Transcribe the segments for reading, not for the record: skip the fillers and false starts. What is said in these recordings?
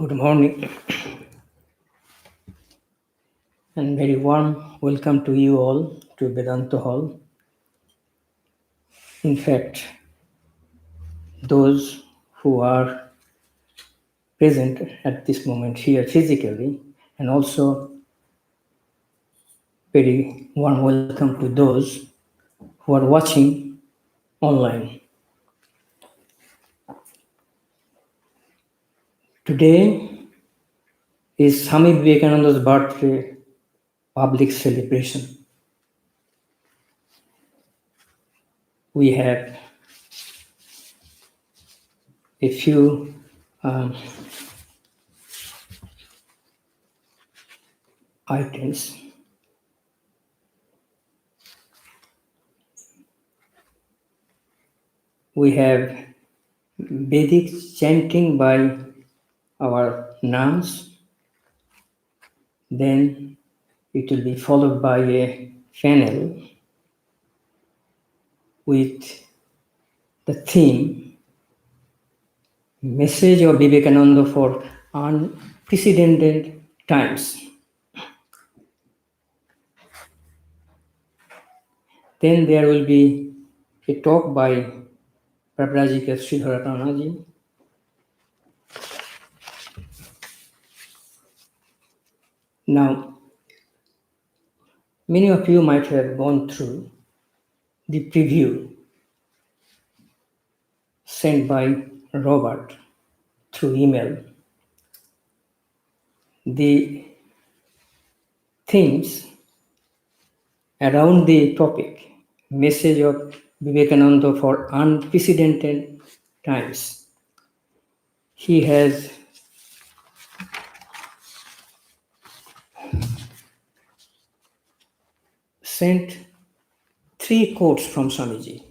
Good morning and very warm welcome to you all to Vedanta Hall. In fact, those who are present at this moment here physically, and also very warm welcome to those who are watching online. Today is Swami Vivekananda's birthday public celebration. We have a few items. We have Vedic chanting by our nuns. Then it will be followed by a panel with the theme Message of Vivekananda for Unprecedented Times. Then there will be a talk by Pravrajika Sridharaprana. Now, many of you might have gone through the preview sent by Robert through email. The themes around the topic, Message of Vivekananda for Unprecedented Times. He has sent 3 quotes from Swamiji.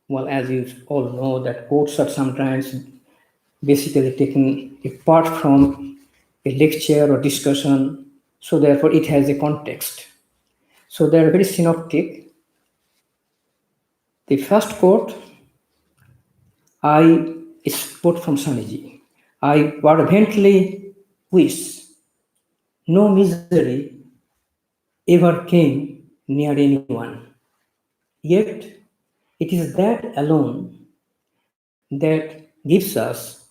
Well, as you all know, that quotes are sometimes basically taken apart from a lecture or discussion, so therefore it has a context. So they are very synoptic. The first quote, is quote from Swamiji. I fervently wish no misery ever came near anyone. Yet it is that alone that gives us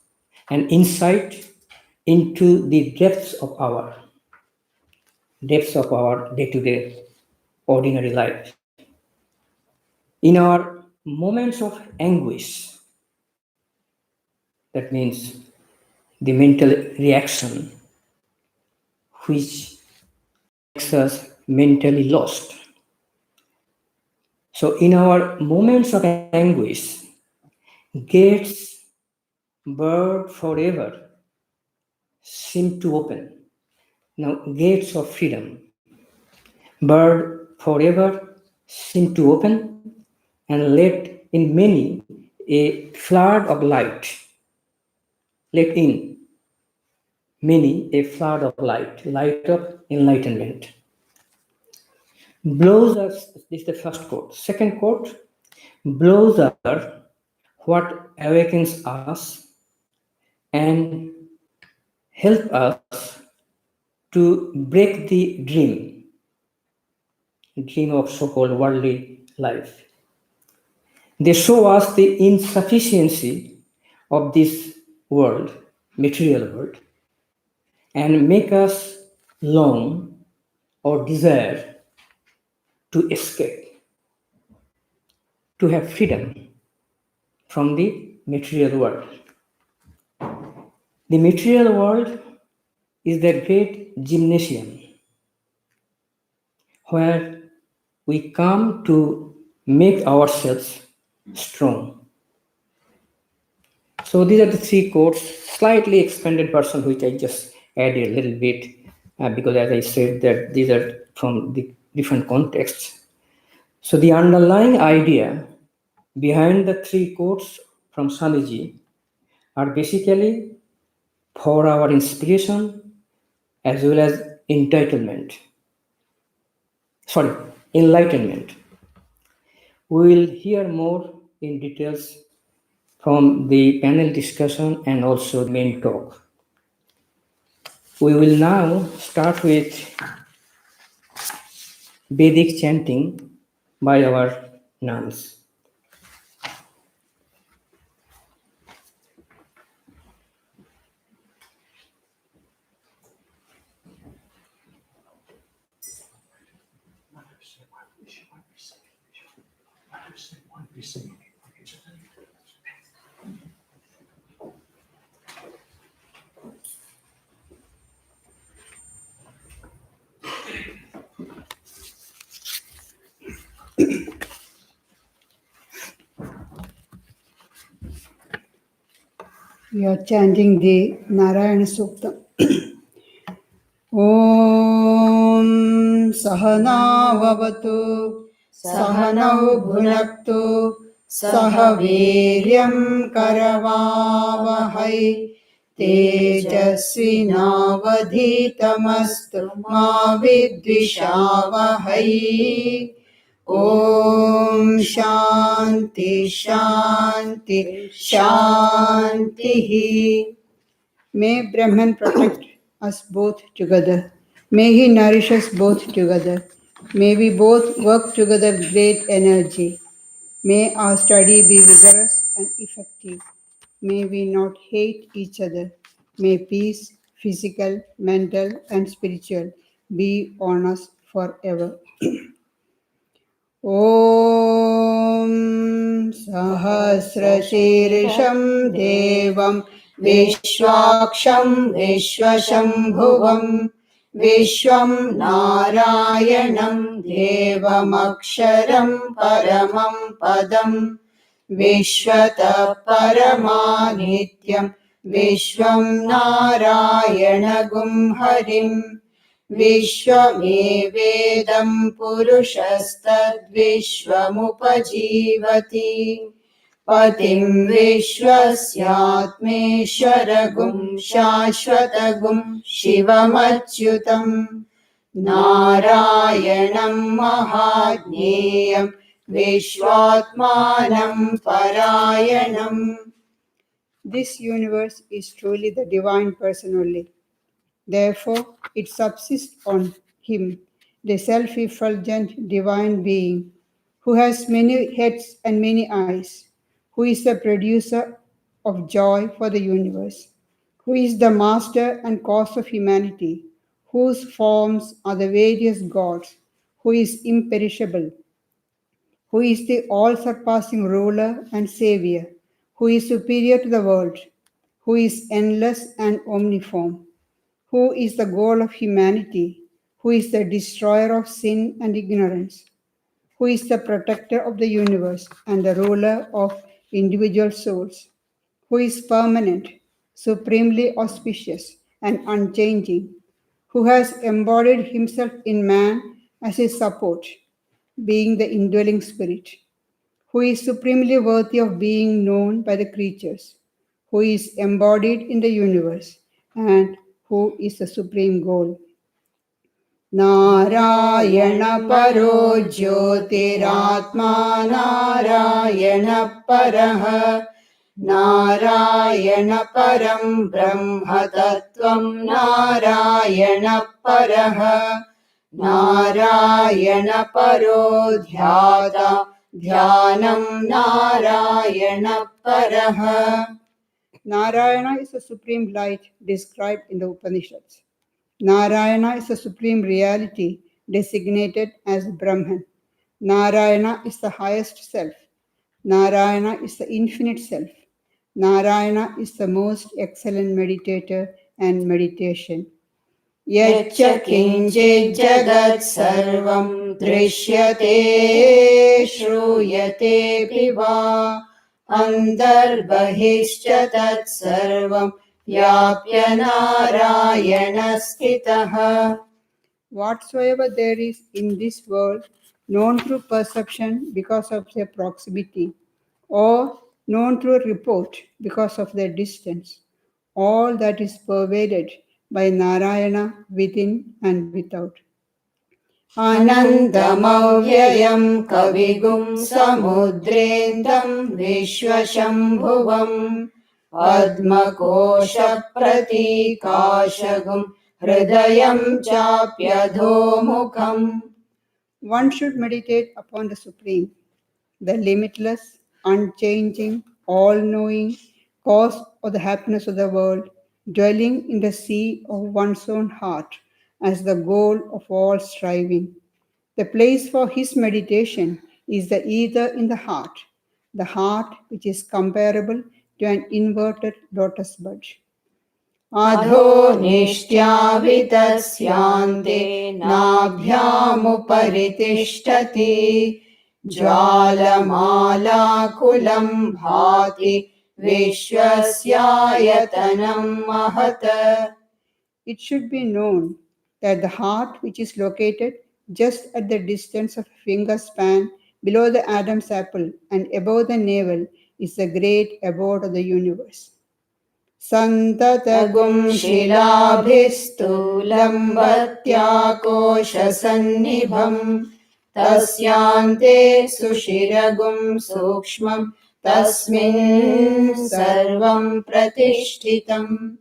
an insight into the depths of our day-to-day ordinary life. In our moments of anguish, that means the mental reaction which makes us mentally lost. So in our moments of anguish, gates barred forever seem to open. Now, gates of freedom, barred forever, seem to open and let in many a flood of light. Let in many a flood of light, light of enlightenment. Blows us, this is the first quote. Second quote, blows are what awakens us and help us to break the dream of so-called worldly life. They show us the insufficiency of this world, material world, and make us long or desire to escape, to have freedom from the material world. The material world is the great gymnasium where we come to make ourselves strong. So these are the 3 quotes, slightly expanded version, which I just added a little bit because, as I said, that these are from the different contexts. So the underlying idea behind the 3 quotes from Swamiji are basically for our inspiration as well as enlightenment. We will hear more in details from the panel discussion and also the main talk. We will now start with Vedic chanting by our nuns. We are chanting the Narayana Sukta. Om Sahana Vavatu Sahanau Bhunaktu Sahaviryam Karavavahai Tejasvinavadhitamastu Ma Vidvishavahai. Om Shanti Shanti Shanti. May Brahman protect us both together. May he nourish us both together. May we both work together with great energy. May our study be vigorous and effective. May we not hate each other. May peace, physical, mental, and spiritual, be on us forever. ॐ सहस्रशीर्षं देवं विश्वाक्षं विश्वशम्भुवं विश्वं नारायणं देवमक्षरं परमं पदं विश्वतः परमानित्यं विश्वं नारायणगुं हरिम् विश्वमेवेदं पुरुषस्तद्विश्वमुपजीवति पतिं विश्वस्यात्मेश्वरगुं शाश्वतगुं शिवमच्युतं नारायणं महाज्ञेयं विश्वात्मानं परायणम्. This universe is truly the divine person only. Therefore, it subsists on Him, the self-effulgent divine being, who has many heads and many eyes, who is the producer of joy for the universe, who is the master and cause of humanity, whose forms are the various gods, who is imperishable, who is the all-surpassing ruler and savior, who is superior to the world, who is endless and omniform, who is the goal of humanity, who is the destroyer of sin and ignorance, who is the protector of the universe and the ruler of individual souls, who is permanent, supremely auspicious, and unchanging, who has embodied himself in man as his support, being the indwelling spirit, who is supremely worthy of being known by the creatures, who is embodied in the universe, and who is the supreme goal. Narayana paro jyotiratma Narayana paraha Narayana param brahma tattvam Narayana paraha Narayana paro dhyata dhyanam Narayana paraha. Narayana is the supreme light described in the Upanishads. Narayana is the supreme reality designated as Brahman. Narayana is the highest self. Narayana is the infinite self. Narayana is the most excellent meditator and meditation. Yaccha kinchit jagat sarvam drishyate shruyate piva andarbahishcha tat sarvam vyapya narayana sthitah. Whatsoever there is in this world, known through perception because of their proximity, or known through report because of their distance, all that is pervaded by Narayana within and without. अनन्तमव्ययम् कविगुम् समुद्रेन्दम् विश्वशम्भुवम् पद्मकोशप्रतीकाशगुम् हृदयम् चाप्यधोमुखम्. One should meditate upon the Supreme, the limitless, unchanging, all-knowing cause of the happiness of the world, dwelling in the sea of one's own heart as the goal of all striving. The place for his meditation is the ether in the heart which is comparable to an inverted lotus bud. अधो निष्ट्यावितस्यान्ते नाभ्यामुपरि तिष्ठति ज्वालमालाकुलम् भाति विश्वस्यायतनम् महत्. It should be known that the heart, which is located just at the distance of a finger span below the Adam's apple and above the navel, is the great abode of the universe. सन्ततगुं शिलाभिस्तूलम्बत्याकोशसन्निभम् तस्यान्ते सुशिरगुं सूक्ष्मम् तस्मिन् सर्वम् प्रतिष्ठितम्.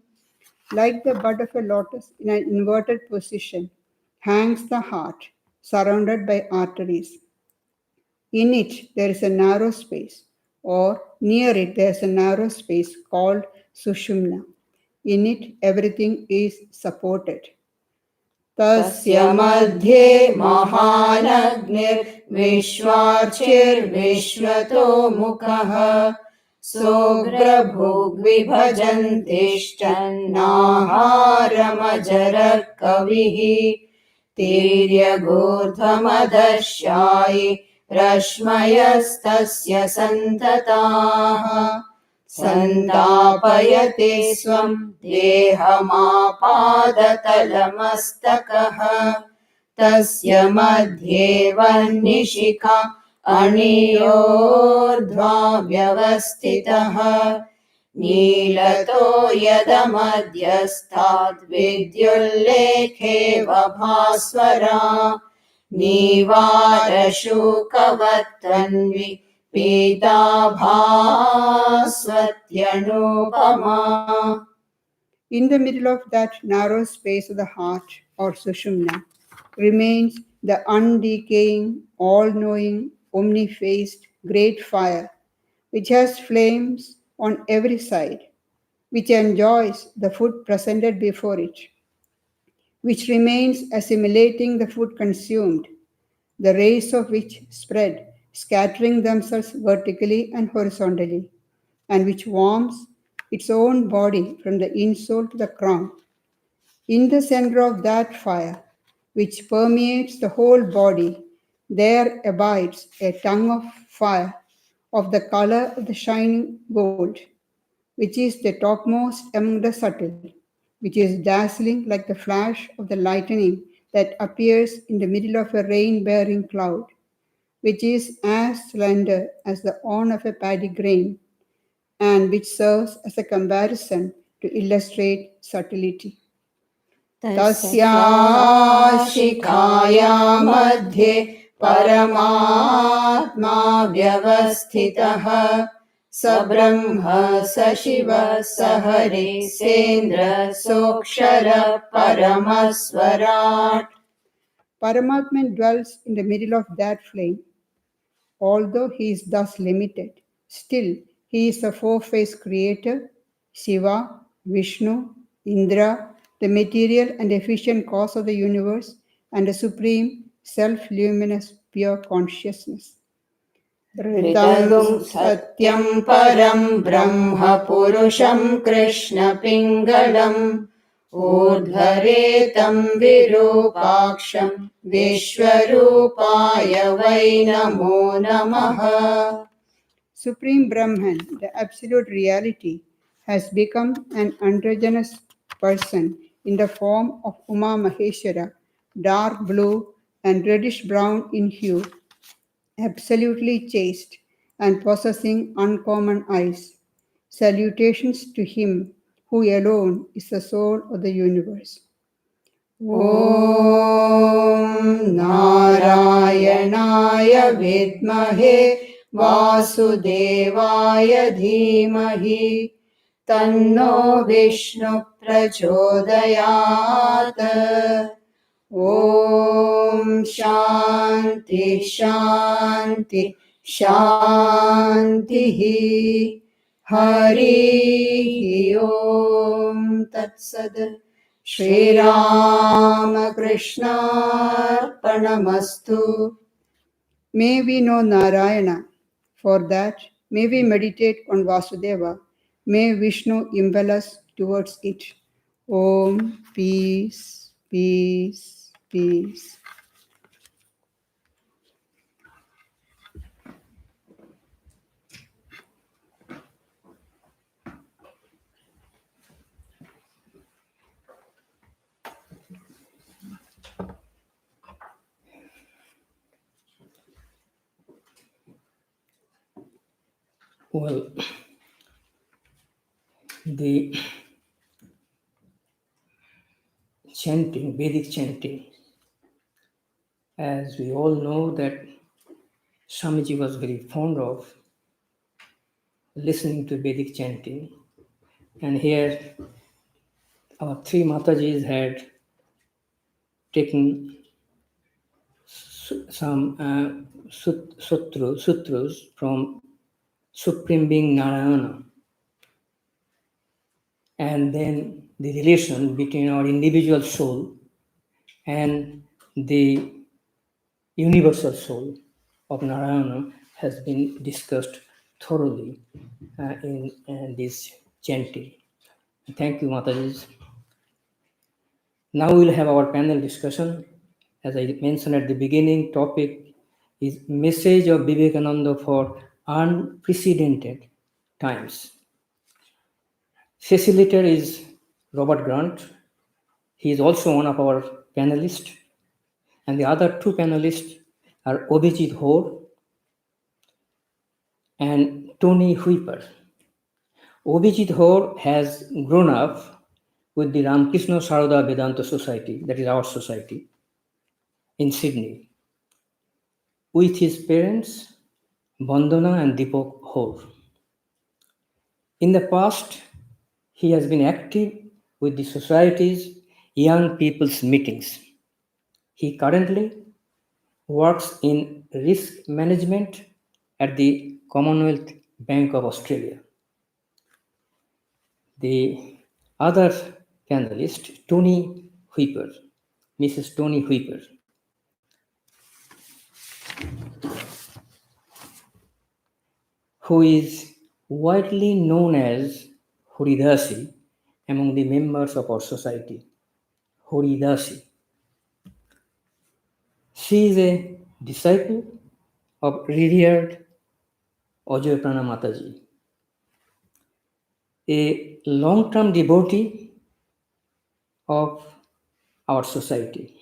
Like the bud of a lotus in an inverted position, hangs the heart, surrounded by arteries. In it, there is a narrow space, or near it, there is a narrow space called Sushumna. In it, everything is supported. तस्य मध्ये महानग्निर्विश्वार्चिर्विश्वतो मुखः सोऽग्रभुग्विभजन्तिष्ठन्नाहारमजरः कविः तीर्यगूर्ध्वमधश्यायि रश्मयस्तस्य सन्तताः सन्तापयते स्वम् देहमापादतलमस्तकः तस्य मध्ये वह्निशिखा अणियोर्ध्वा व्यवस्थितः नीलतो यदमध्यस्थाद्विद्युल्लेखेव भास्वरा नीवारशूकवत्वन्वि पीताभास्वत्यनुपमा. In the middle of that narrow space of the heart, or Sushumna, remains the undecaying, all-knowing, omni-faced great fire, which has flames on every side, which enjoys the food presented before it, which remains assimilating the food consumed, the rays of which spread, scattering themselves vertically and horizontally, and which warms its own body from the insole to the crown. In the center of that fire, which permeates the whole body, there abides a tongue of fire of the color of the shining gold, which is the topmost among the subtle, which is dazzling like the flash of the lightning that appears in the middle of a rain-bearing cloud, which is as slender as the awn of a paddy grain, and which serves as a comparison to illustrate subtlety. तस्या शिखाया मध्ये परमात्मा व्यवस्थितः स ब्रह्म स शिव स Hari सेन्द्र सोऽक्षरः परमस्वराट्. Paramatman dwells in the middle of that flame. Although he is thus limited, still he is the four-faced creator, Shiva, Vishnu, Indra, the material and efficient cause of the universe, and the supreme self-luminous pure consciousness. ऋतगुं सत्यं परं ब्रह्म पुरुषं कृष्णपिङ्गलम् ऊर्ध्वरेतं विरूपाक्षं विश्वरूपाय वै नमो नमः. Supreme Brahman, the absolute reality, has become an androgynous person in the form of Uma Maheshwara, dark blue and reddish brown in hue, absolutely chaste and possessing uncommon eyes. Salutations to him who alone is the soul of the universe. ॐ नारायणाय विद्महे वासुदेवाय धीमहि तन्नो विष्णु प्रचोदयात् ॐ शान्ति शान्ति शान्तिः हरिः ॐ तत्सत् श्रीरामकृष्णार्पणमस्तु. May we know Narayana. For that, may we meditate on Vasudeva. May Vishnu impel us towards it. Om, peace, peace, peace. Well, the chanting, Vedic chanting, as we all know that Swamiji was very fond of listening to Vedic chanting. And here our three Matajis had taken some sutras from Supreme Being Narayana, and then the relation between our individual soul and the universal soul of Narayana has been discussed thoroughly in this chanting. Thank you, Matajis. Now we'll have our panel discussion. As I mentioned at the beginning, topic is Message of Vivekananda for Unprecedented Times. Facilitator is Robert Grant. He is also one of our panelists. And the other two panelists are Abhijit Hoare and Tony Whipper. Abhijit Hoare has grown up with the Ramakrishna Sarada Vedanta Society, that is our society, in Sydney, with his parents, Vandana and Deepak Hoare. In the past, he has been active with the society's young people's meetings. He currently works in risk management at the Commonwealth Bank of Australia. The other panelist, Tony Whipper, Mrs. Tony Whipper, who is widely known as Haridasi among the members of our society. Haridasi. She is a disciple of revered Ajoyprana Mataji, a long-term devotee of our society.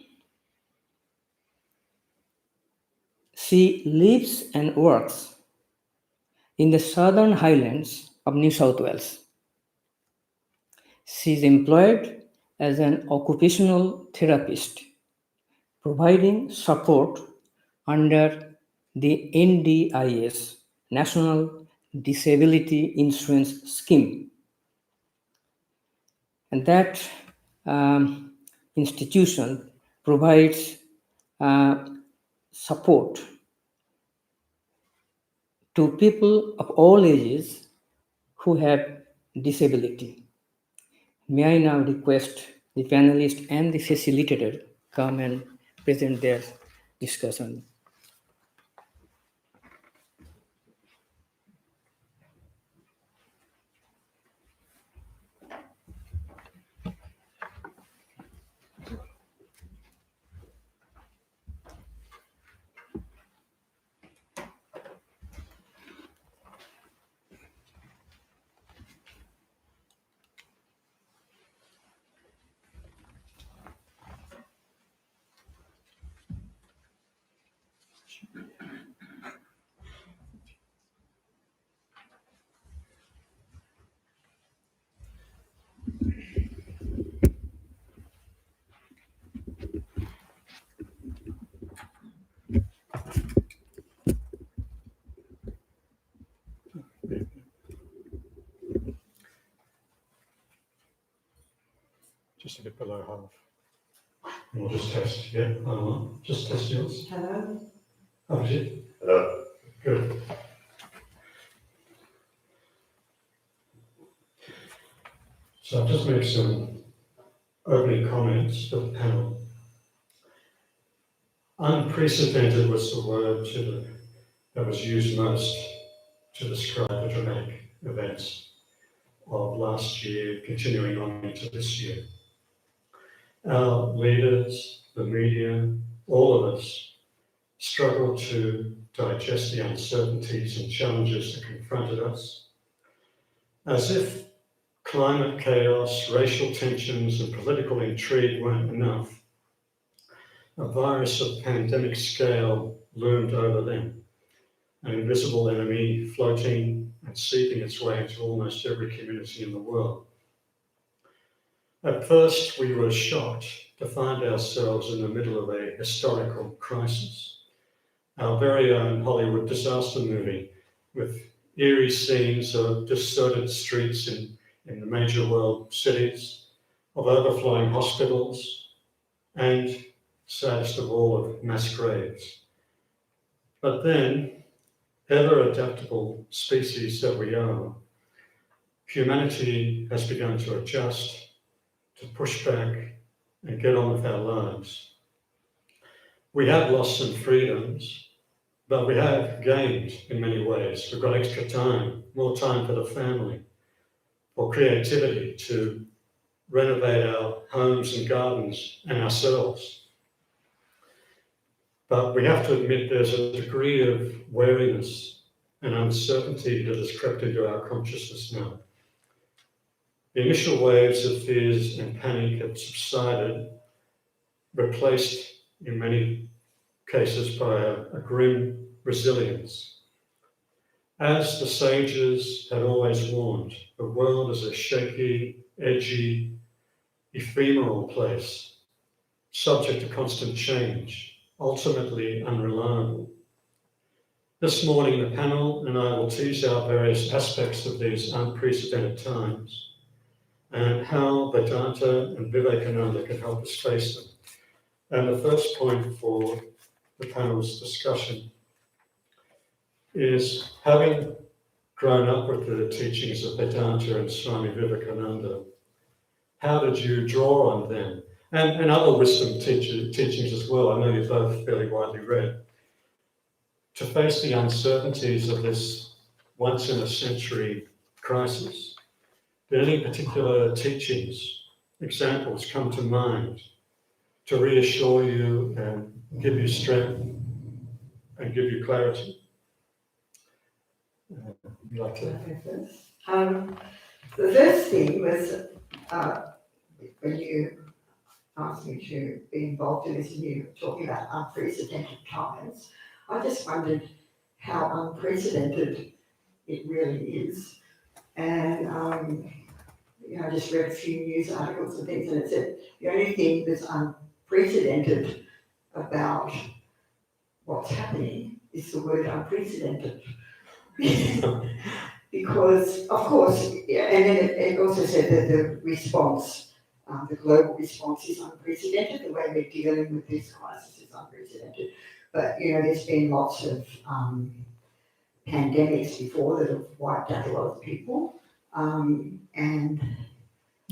She lives and works in the Southern Highlands of New South Wales. She is employed as an occupational therapist, providing support under the NDIS, National Disability Insurance Scheme. And that institution provides support to people of all ages who have disability. May I now request the panelist and the facilitator come and present their discussion. just a bit below half. And we'll just test. Yeah, on. Just test yours. Hello. Abhijit? Hello. Good. So I've just made some opening comments for the panel. Unprecedented was the word that was used most to describe the dramatic events of last year, continuing on into this year. Our leaders, the media, all of us struggle to digest the uncertainties and challenges that confronted us, as if climate chaos, racial tensions, and political intrigue weren't enough. A virus of pandemic scale loomed over them, an invisible enemy floating and seeping its way into almost every community in the world. At first, we were shocked to find ourselves in the middle of a historical crisis. Our very own Hollywood disaster movie, with eerie scenes of deserted streets in the major world cities, of overflowing hospitals, and, saddest of all, of mass graves. But then, ever adaptable species that we are, humanity has begun to adjust, to push back and get on with our lives. We have lost some freedoms, but we have gained in many ways. We've got extra time, more time for the family, for creativity, to renovate our homes and gardens and ourselves. But we have to admit there's a degree of wariness and uncertainty that has crept into our consciousness now. The initial waves of fears and panic have subsided, replaced in many cases by a grim resilience. As the sages had always warned, the world is a shaky, edgy, ephemeral place, subject to constant change, ultimately unreliable. This morning, the panel and I will tease out various aspects of these unprecedented times and how Vedanta and Vivekananda can help us face them. And the first point for the panel's discussion is, having grown up with the teachings of Vedanta and Swami Vivekananda, how did you draw on them? And other wisdom teachings as well, I know you're both fairly widely read, to face the uncertainties of this once-in-a-century crisis. Did any particular teachings, examples come to mind to reassure you and give you strength and give you clarity? Would you like to? The first thing was when you asked me to be involved in this and you were talking about unprecedented times, I just wondered how unprecedented it really is. And I just read a few news articles and things, and it said the only thing that's unprecedented about what's happening is the word unprecedented. Because, of course, yeah, and then it also said that the response, the global response is unprecedented. The way we're dealing with this crisis is unprecedented. But, there's been lots of pandemics before that have wiped out a lot of people. And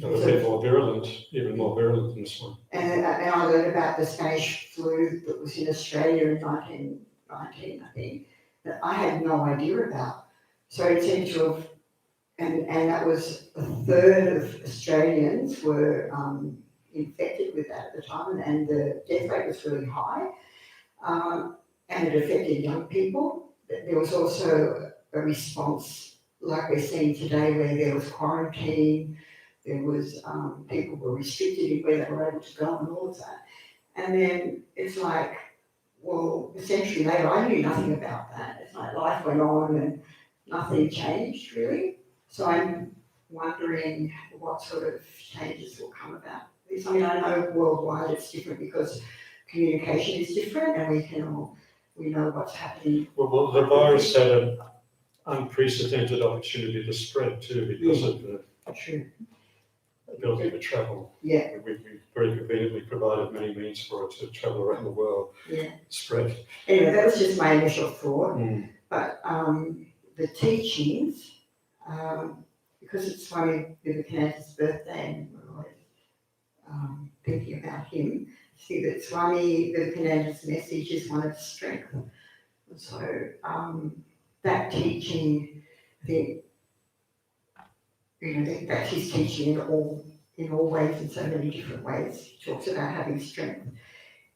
a bit more virulent, even more virulent than this one. And I learned about the Spanish flu that was in Australia in 1919, I think, that I had no idea about. So it seemed to have, and that was a third of Australians were infected with that at the time, and the death rate was really high, and it affected young people. There was also a response like we're seeing today, where there was quarantine, there was people were restricted in where they were able to go and all of that. And then it's like, well, a century later, I knew nothing about that. It's like life went on and nothing changed really. So I'm wondering what sort of changes will come about this. I mean, I know worldwide it's different because communication is different, and we know what's happening. Well, the virus had an unprecedented opportunity to spread too, because of the. True. ability to travel. Yeah, We very conveniently provided many means for it to travel around the world, yeah. spread. Anyway, that was just my initial thought. Mm. But the teachings, because it's Swami Vivekananda's birthday, and we're always thinking about him, see that Swami Vivekananda's message is one of strength. So that teaching, I think, that's his teaching in all ways, in so many different ways. He talks about having strength.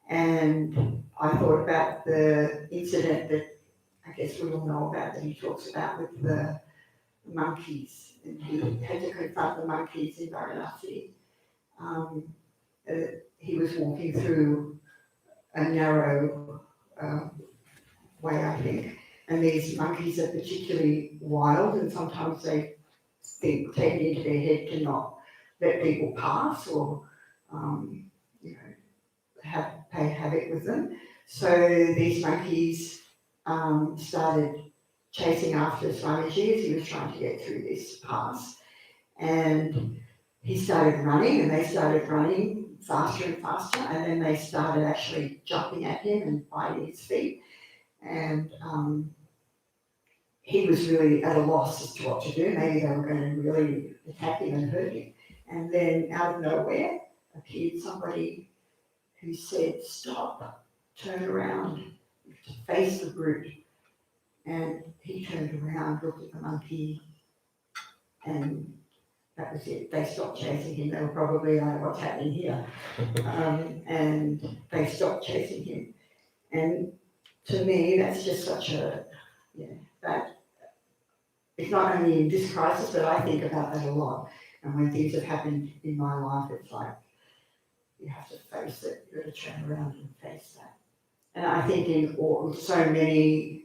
And I thought about the incident that I guess we all know about, that he talks about with the monkeys. And he had to confront the monkeys in Varanasi. He was walking through a narrow way, I think, and these monkeys are particularly wild, and sometimes they take it into their head to not let people pass or pay havoc with them. So these monkeys started chasing after Swamiji as he was trying to get through this pass, and he started running, and they started running faster and faster, and then they started actually jumping at him and biting his feet. And he was really at a loss as to what to do. Maybe they were going to really attack him and hurt him. And then out of nowhere appeared somebody who said, "Stop, turn around, face the brute." And he turned around, looked at the monkey, and that was it. They stopped chasing him. They were probably like, "What's happening here?" And they stopped chasing him. And to me, that's just such a, that it's not only in this crisis, but I think about that a lot. And when things have happened in my life, it's like, you have to face it. You've got to turn around and face that. And I think in so many,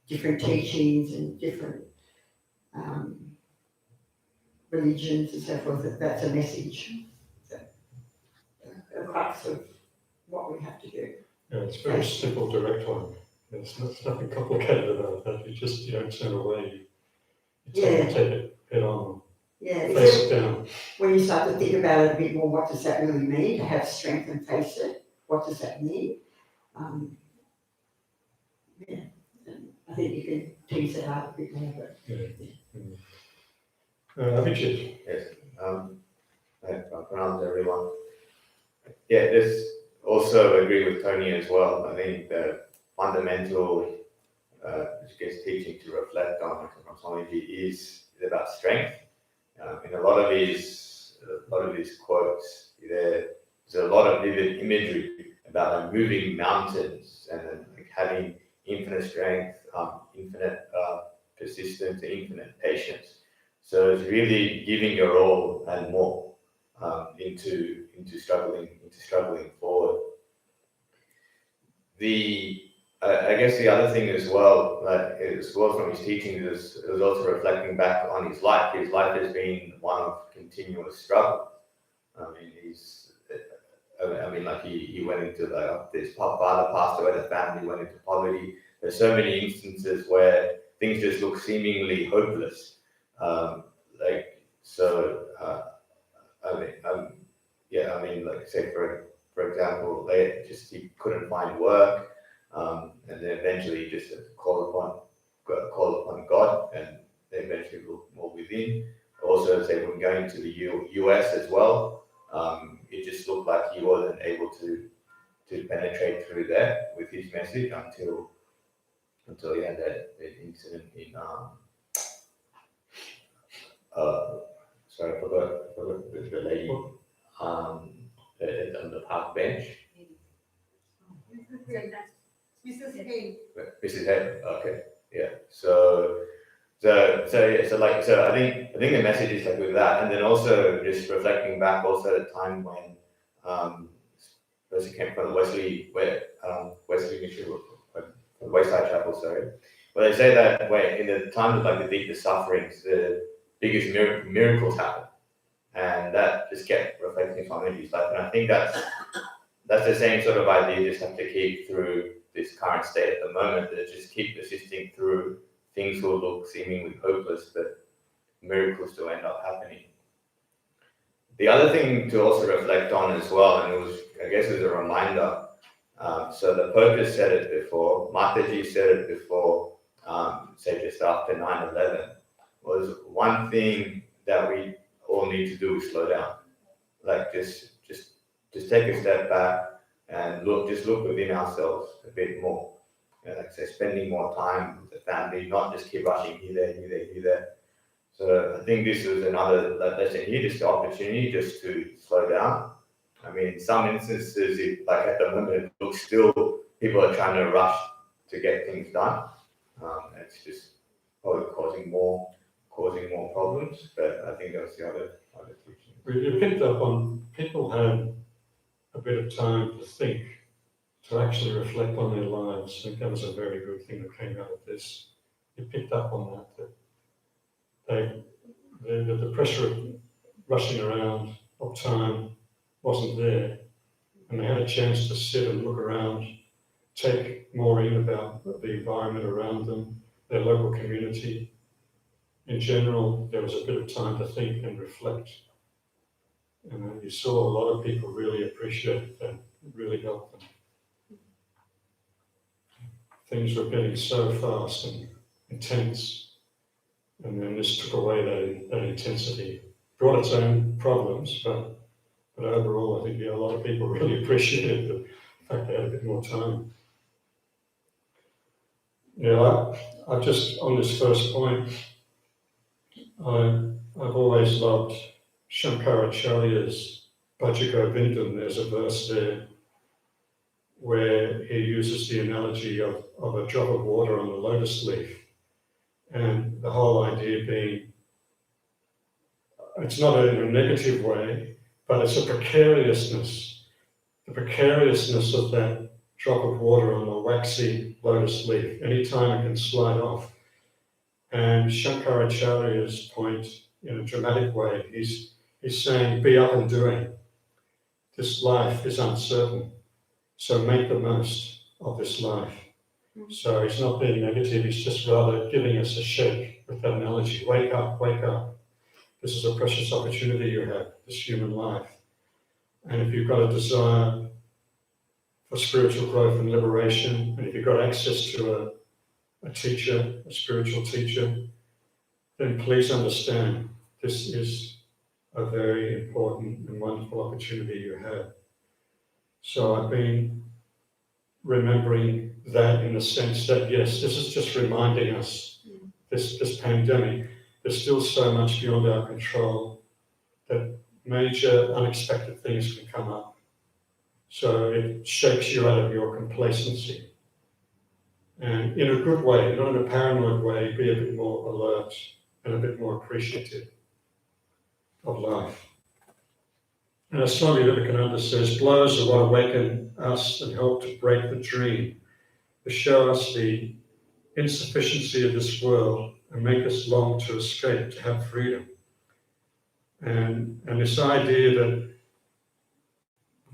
different teachings and different religions and so forth, that's a message. The crux of what we have to do. Yeah, it's a very simple, direct one. There's nothing complicated about that. You don't turn away. You take it head on. Yeah, face it down. When you start to think about it a bit more, what does that really mean? To have strength and face it. What does that mean? And I think you can tease it out a bit more. But, Abhijit. Yes. Pranam to everyone. Yeah, this also agree with Tony as well. I think the fundamental teaching to reflect on from Swamiji is about strength. In a lot of these quotes, there's a lot of vivid imagery about moving mountains and having infinite strength, infinite persistence, and infinite patience. So it's really giving your all and more into struggling forward. I guess the other thing as well, from his teachings, is also reflecting back on his life. His life has been one of continuous struggle. He went into his father passed away, the family went into poverty. There's so many instances where things just look seemingly hopeless. Say for example, he couldn't find work. And then eventually just call upon God, and they eventually look more within. Also, say when going to the US as well, it just looked like he wasn't able to penetrate through there with his message until he had that incident in sorry, I forgot the lady on the park bench. Mrs. Head. Okay, yeah. So I think the message is like with that, and then also just reflecting back also at the time when person came from the Wesley Mission, from Wayside Chapel, sorry. But they say that in the time of the deepest sufferings, the biggest miracles happen, and that just kept reflecting on Swamiji's life, and I think that's the same sort of idea you just have to keep through this current state at the moment, that just keep persisting through. Things will look seemingly hopeless, but miracles still end up happening. The other thing to also reflect on as well, and I guess it was a reminder, so the Pope has said it before, Mataji said it before, say just after 9/11, was one thing that we all need to do is slow down. Like just take a step back and look within ourselves a bit more. Like I say, spending more time with the family, not just keep rushing here, there. So I think this was another lesson here, just the opportunity just to slow down. I mean, in some instances, like at the moment, it looks still people are trying to rush to get things done. It's just probably causing more problems. But I think that was the other teaching. We picked up on people had a bit of time to think, to actually reflect on their lives. I think that was a very good thing that came out of this. You picked up on that the pressure of rushing around of time wasn't there, and they had a chance to sit and look around, take more in about the environment around them, their local community. In general, there was a bit of time to think and reflect. And you saw a lot of people really appreciated that. It really helped them. Things were getting so fast and intense, and then this took away that intensity. Brought its own problems, but overall, I think a lot of people really appreciated the fact they had a bit more time. I just, on this first point, I've always loved Shankaracharya's Bhajika Vindam. There's a verse there where he uses the analogy of a drop of water on a lotus leaf. And the whole idea being, it's not in a negative way, but it's a precariousness. The precariousness of that drop of water on a waxy lotus leaf. Anytime it can slide off. And Shankaracharya's point, in a dramatic way, he's saying, be up and doing. This life is uncertain, so make the most of this life. So he's not being negative, he's just rather giving us a shake with that analogy. Wake up, wake up. This is a precious opportunity you have, this human life. And if you've got a desire for spiritual growth and liberation, and if you've got access to a teacher, a spiritual teacher, then please understand this is a very important and wonderful opportunity you have. So I've been remembering that in the sense that, yes, this is just reminding us, this pandemic, there's still so much beyond our control that major unexpected things can come up. So it shakes you out of your complacency. And in a good way, not in a paranoid way, be a bit more alert and a bit more appreciative of life. And as Swami Vivekananda says, blows are what awaken us and help to break the dream, to show us the insufficiency of this world and make us long to escape, to have freedom. And this idea that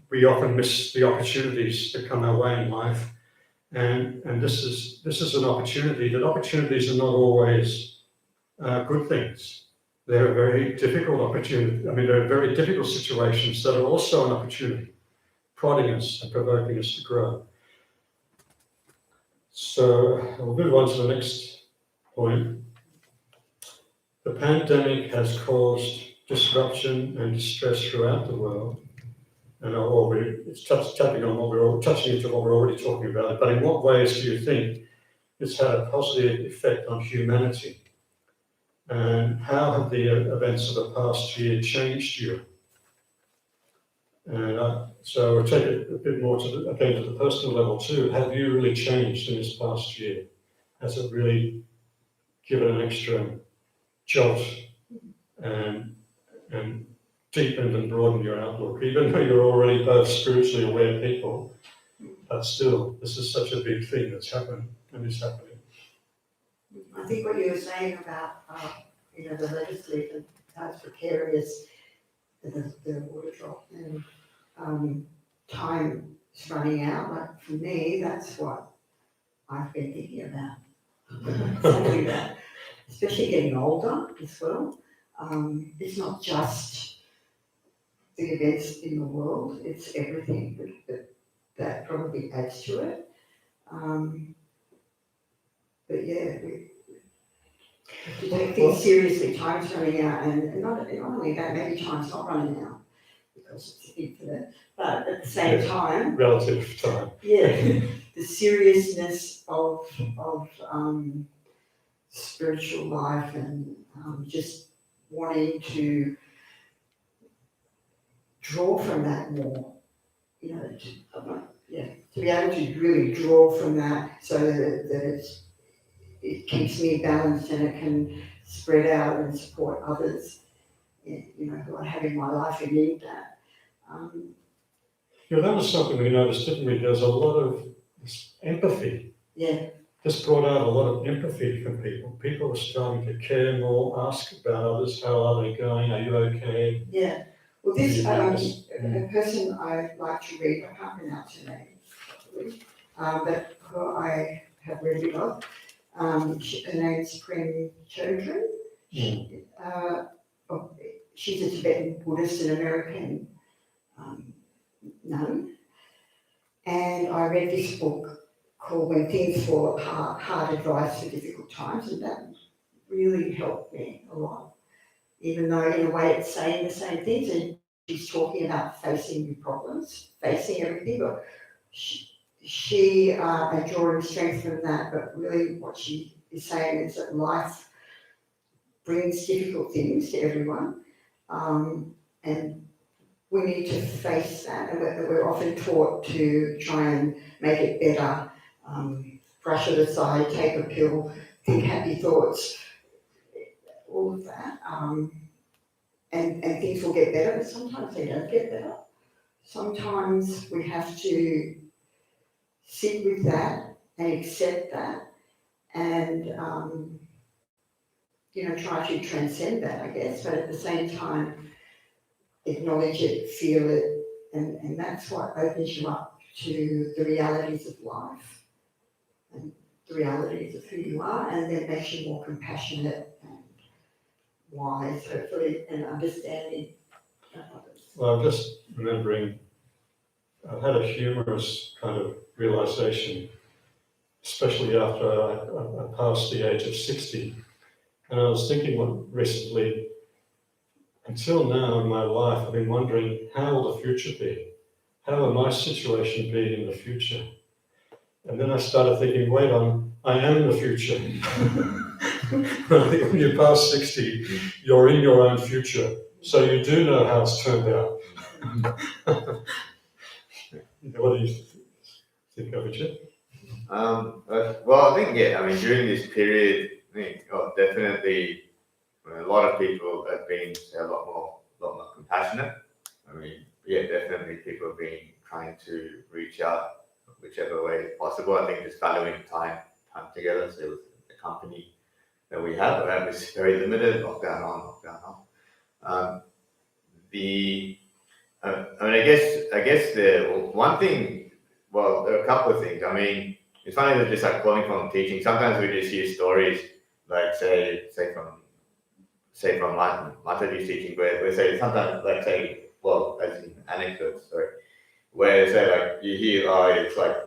we often miss the opportunities that come our way in life, and this is an opportunity. That opportunities are not always good things. They're a very difficult opportunity. I mean, there are very difficult situations that are also an opportunity, prodding us and provoking us to grow. So we'll move on to the next point. The pandemic has caused disruption and distress throughout the world. And it's touching into what we're already talking about. But in what ways do you think it's had a positive effect on humanity? And how have the events of the past year changed you? And so we'll take it a bit more to the personal level too. Have you really changed in this past year? Has it really given an extra jolt and deepened and broadened your outlook? Even though you're already both spiritually aware people, but still, this is such a big thing that's happened and is happening. I think what you were saying about, the legislative, how it's precarious, the water drop, and time is running out. Like for me, that's what I've been thinking about. Exactly that. especially getting older as well. It's not just the events in the world, it's everything that probably adds to it. But yeah, we have to take things seriously. Time's running out, and not only that, maybe time's not running out because it's infinite, but at the same time, relative time. Yeah, the seriousness of spiritual life and just wanting to draw from that more, you know, to be able to really draw from that so that it keeps me balanced and it can spread out and support others, you know, who I have in my life who need that. Yeah, that was something we noticed, didn't we? There's a lot of this empathy. Yeah. This brought out a lot of empathy from people. People were starting to care more, ask about others, how are they going, are you okay? Yeah. Well, this a person I like to read, I can't pronounce her name properly, but who I have read a lot. Her name's Prem Chodron. She's a Tibetan Buddhist and American nun. And I read this book called When Things Fall Apart, Hard Advice for Difficult Times, and that really helped me a lot. Even though in a way it's saying the same things, and she's talking about facing your problems, facing everything, but she drawing strength from that, but really what she is saying is that life brings difficult things to everyone, and we need to face that, and we're often taught to try and make it better, brush it aside, take a pill, think happy thoughts, all of that, and things will get better, but sometimes they don't get better. Sometimes we have to sit with that and accept that and, you know, try to transcend that, I guess, but at the same time, acknowledge it, feel it, and that's what opens you up to the realities of life and the realities of who you are, and then makes you more compassionate and wise, hopefully, and understanding of others. Well, I'm just remembering, I've had a humorous kind of realization, especially after I passed the age of 60. And I was thinking recently, until now in my life, I've been wondering, how will the future be? How will my situation be in the future? And then I started thinking, wait on, I am in the future. I think when you pass 60, you're in your own future. So you do know how it's turned out. What do you think of it, Chip? Well, I think, during this period, definitely a lot of people have been a lot more compassionate. Definitely people have been trying to reach out whichever way possible. I think just valuing time together. So with the company that we have is very limited, lockdown on, lockdown off. I guess the one thing, well, there are a couple of things. It's funny that just like calling from teaching, sometimes we just hear stories like say from Mataji's teaching, where we say sometimes like say, well, as in anecdotes, where say like you hear, it's like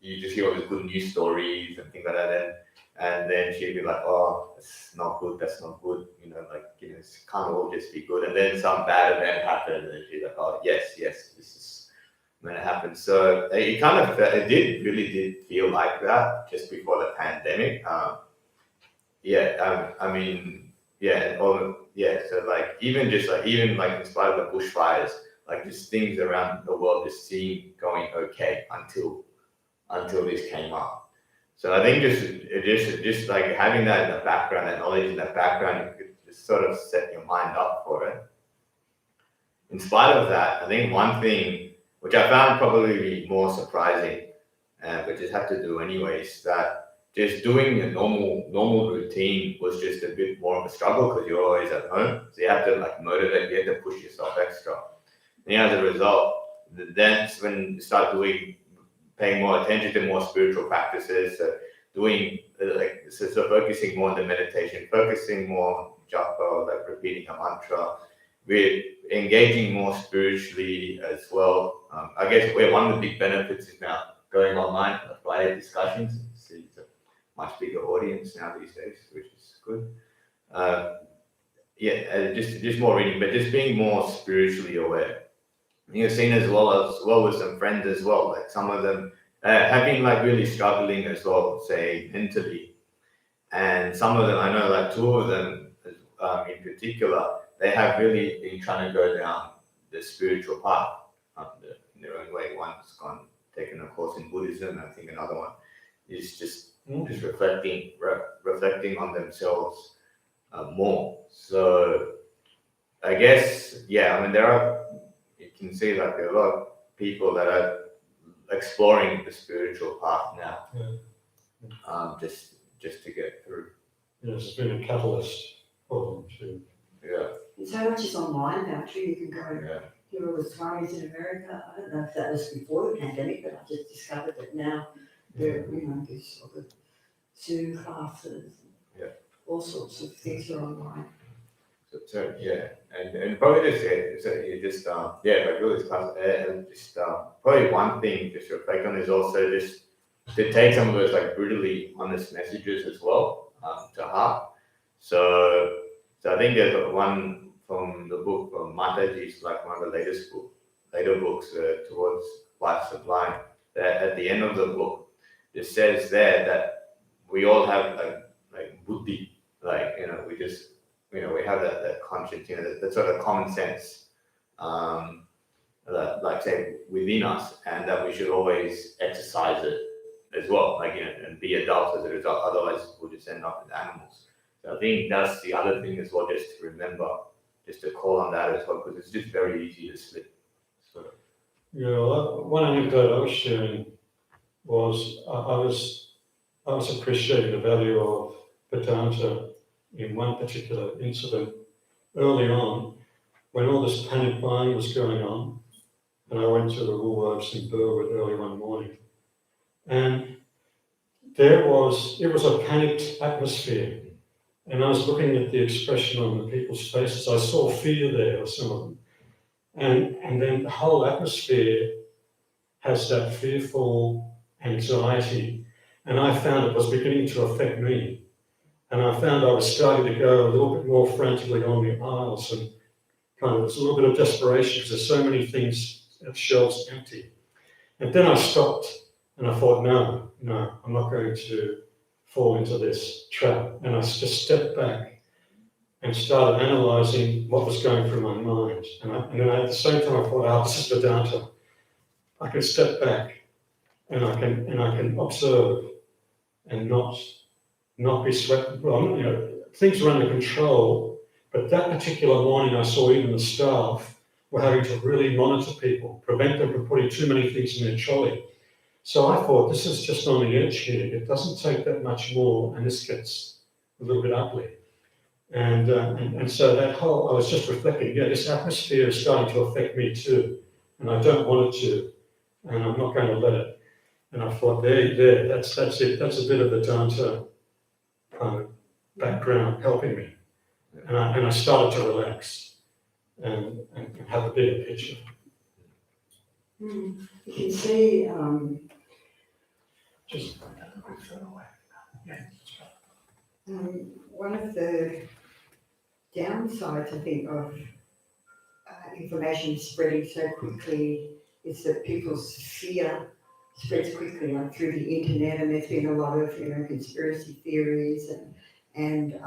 you just hear all these good news stories and things like that, and then she'd be like, oh, that's not good, it can't all just be good, and then some bad event happened, and she's like, oh yes, this is when it happened. So it really did feel like that just before the pandemic. So like even in spite of the bushfires, like just things around the world just seemed going okay until this came up. So I think just like having that in the background, that knowledge in the background, you could just sort of set your mind up for it. In spite of that, I think one thing which I found probably more surprising, but just had to do anyways, that just doing a normal routine was just a bit more of a struggle because you're always at home. So you have to like motivate, you have to push yourself extra. And as a result, that's when you start paying more attention to more spiritual practices. So doing so focusing more on the meditation, focusing more on japa, like repeating a mantra. We're engaging more spiritually as well. I guess one of the big benefits is now going online for Friday discussions. It's a much bigger audience now these days, which is good. Just more reading, but just being more spiritually aware. You've seen as well with some friends as well, like some of them have been like really struggling as well, say mentally, and some of them, I know like two of them in particular, they have really been trying to go down the spiritual path in their own way. One's taken a course in Buddhism, I think another one is just reflecting on themselves more. So I guess, I mean, you can see like there are a lot of people that are exploring the spiritual path now, just to get through. Yes, it's been a catalyst for them too. Yeah. And so much is online now too. You can go hear all the Swamis in America. I don't know if that was before the pandemic, but I just discovered that now there, there's all the Zoom classes, all sorts of things are online. So and probably just like really this class, and just probably one thing just to reflect on is also just to take some of those like brutally honest messages as well to heart. So I think there's one from the book from Mataji's, like one of the later books towards Life Sublime. That at the end of the book, it says there that we all have like buddhi, like we just we have that conscience, that sort of common sense, that, like say within us, and that we should always exercise it as well, like and be adults as a result. Otherwise, we'll just end up as animals. So I think that's the other thing as well, just to remember, just to call on that as well, because it's just very easy to slip. So. One anecdote I was sharing was I was appreciating the value of Vedanta in one particular incident early on, when all this panic buying was going on, and I went to the Woolworths in Burwood early one morning, and it was a panicked atmosphere. And I was looking at the expression on the people's faces. I saw fear there with some of them. And then the whole atmosphere has that fearful anxiety. And I found it was beginning to affect me. And I found I was starting to go a little bit more frantically on the aisles, and kind of, there's a little bit of desperation because there's so many things, shelves empty. And then I stopped and I thought, no, I'm not going to fall into this trap. And I just stepped back and started analysing what was going through my mind. And then at the same time I thought, this is Vedanta. I can step back and I can observe and not be swept. Well, things are under control, but that particular morning I saw even the staff were having to really monitor people, prevent them from putting too many things in their trolley. So I thought, this is just on the edge here. It doesn't take that much more, and this gets a little bit ugly. And so that whole, I was just reflecting, this atmosphere is starting to affect me too, and I don't want it to, and I'm not going to let it. And I thought, that's it. That's a bit of the Vedanta kind of background helping me. And I started to relax and have a bigger picture. You can see Just further away. one of the downsides, I think, of information spreading so quickly is that people's fear spreads quickly, like through the internet, and there's been a lot of conspiracy theories and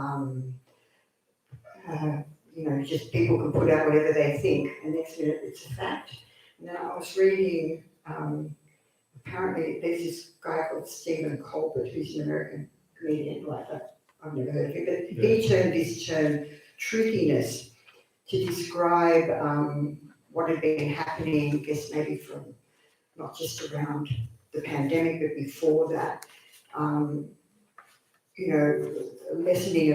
just people can put out whatever they think, and next minute it's a fact. Now I was reading, apparently there's this guy called Stephen Colbert, who's an American comedian, like that. I've never heard of him, but he termed this term truthiness to describe what had been happening, I guess maybe from not just around the pandemic, but before that, lessening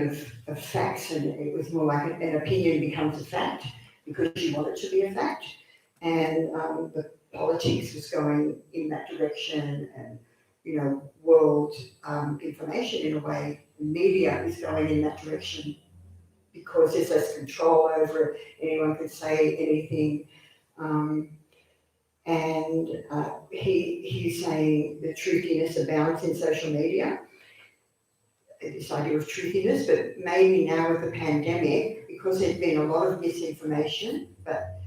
of facts, and it was more like an opinion becomes a fact because you want it to be a fact. And the politics was going in that direction, and world information in a way. Media is going in that direction because there's less control over it. Anyone could say anything. And he's saying the truthiness abounds in social media, this idea of truthiness, but maybe now with the pandemic, because there's been a lot of misinformation, but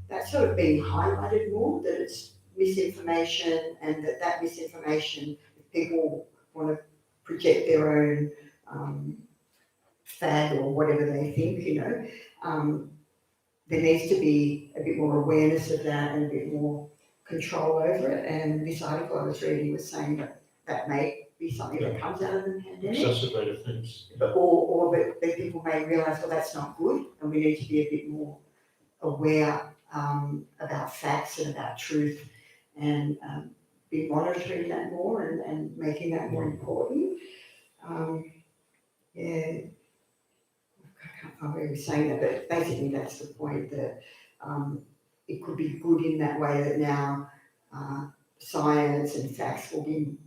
that's sort of being highlighted more, that it's misinformation, and that misinformation, people want to project their own fad or whatever they think, there needs to be a bit more awareness of that and a bit more control over it. And this article I was reading was saying that may be something that comes out of the pandemic. Exacerbated things. Or that people may realise, well, that's not good, and we need to be a bit more aware about facts and about truth, and be monitoring that more and making that more important. I can't find where he was saying that, but basically that's the point, that it could be good in that way, that now science and facts will be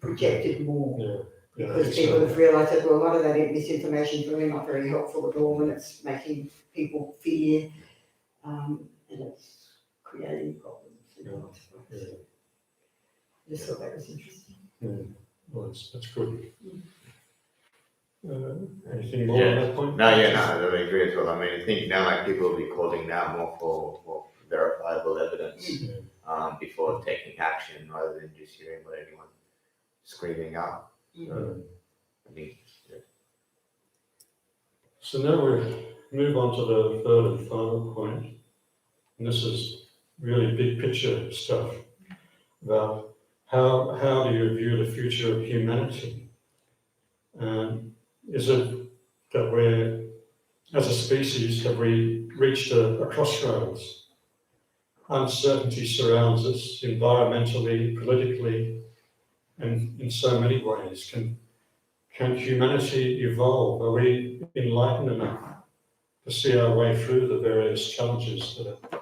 projected more. Because people have realised that, well, a lot of that misinformation is really not very helpful at all, and it's making people fear, and it's creating problems. I just thought that was interesting. Well, that's good. Anything more on that point? No, I agree as well. I mean, I think now like people will be calling now more for verifiable evidence before taking action, rather than just hearing what anyone screaming out. So, I mean, So now we move on to the third and final point, and this is really big picture stuff about how do you view the future of humanity? Is it that we're, as a species, have we reached a crossroads? Uncertainty surrounds us environmentally, politically, and in so many ways. Can humanity evolve? Are we enlightened enough to see our way through the various challenges that are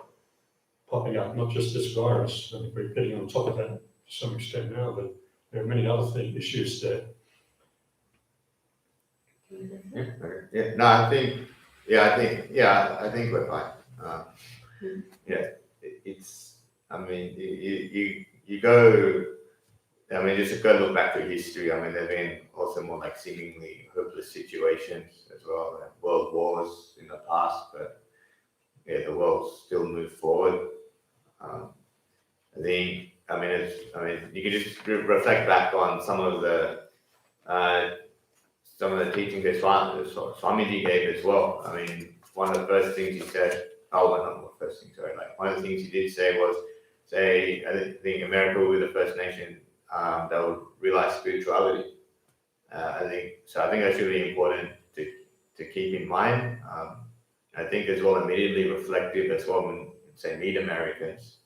popping up? Not just this virus, I think we're getting on top of that to some extent now, but there are many other issues there. I think we're fine. It's, I mean, you go, I mean, just go look back to history. I mean, there've been also more like seemingly hopeless situations as well, like world wars in the past, but the world still moved forward. I think, you can just reflect back on some of the teachings that Swami gave as well. I mean, one of the first things he said, one of the things he did say was, I think America will be the first nation that will realize spirituality. I think that's really important to keep in mind. I think as well, immediately reflective as well when, say, meet Americans,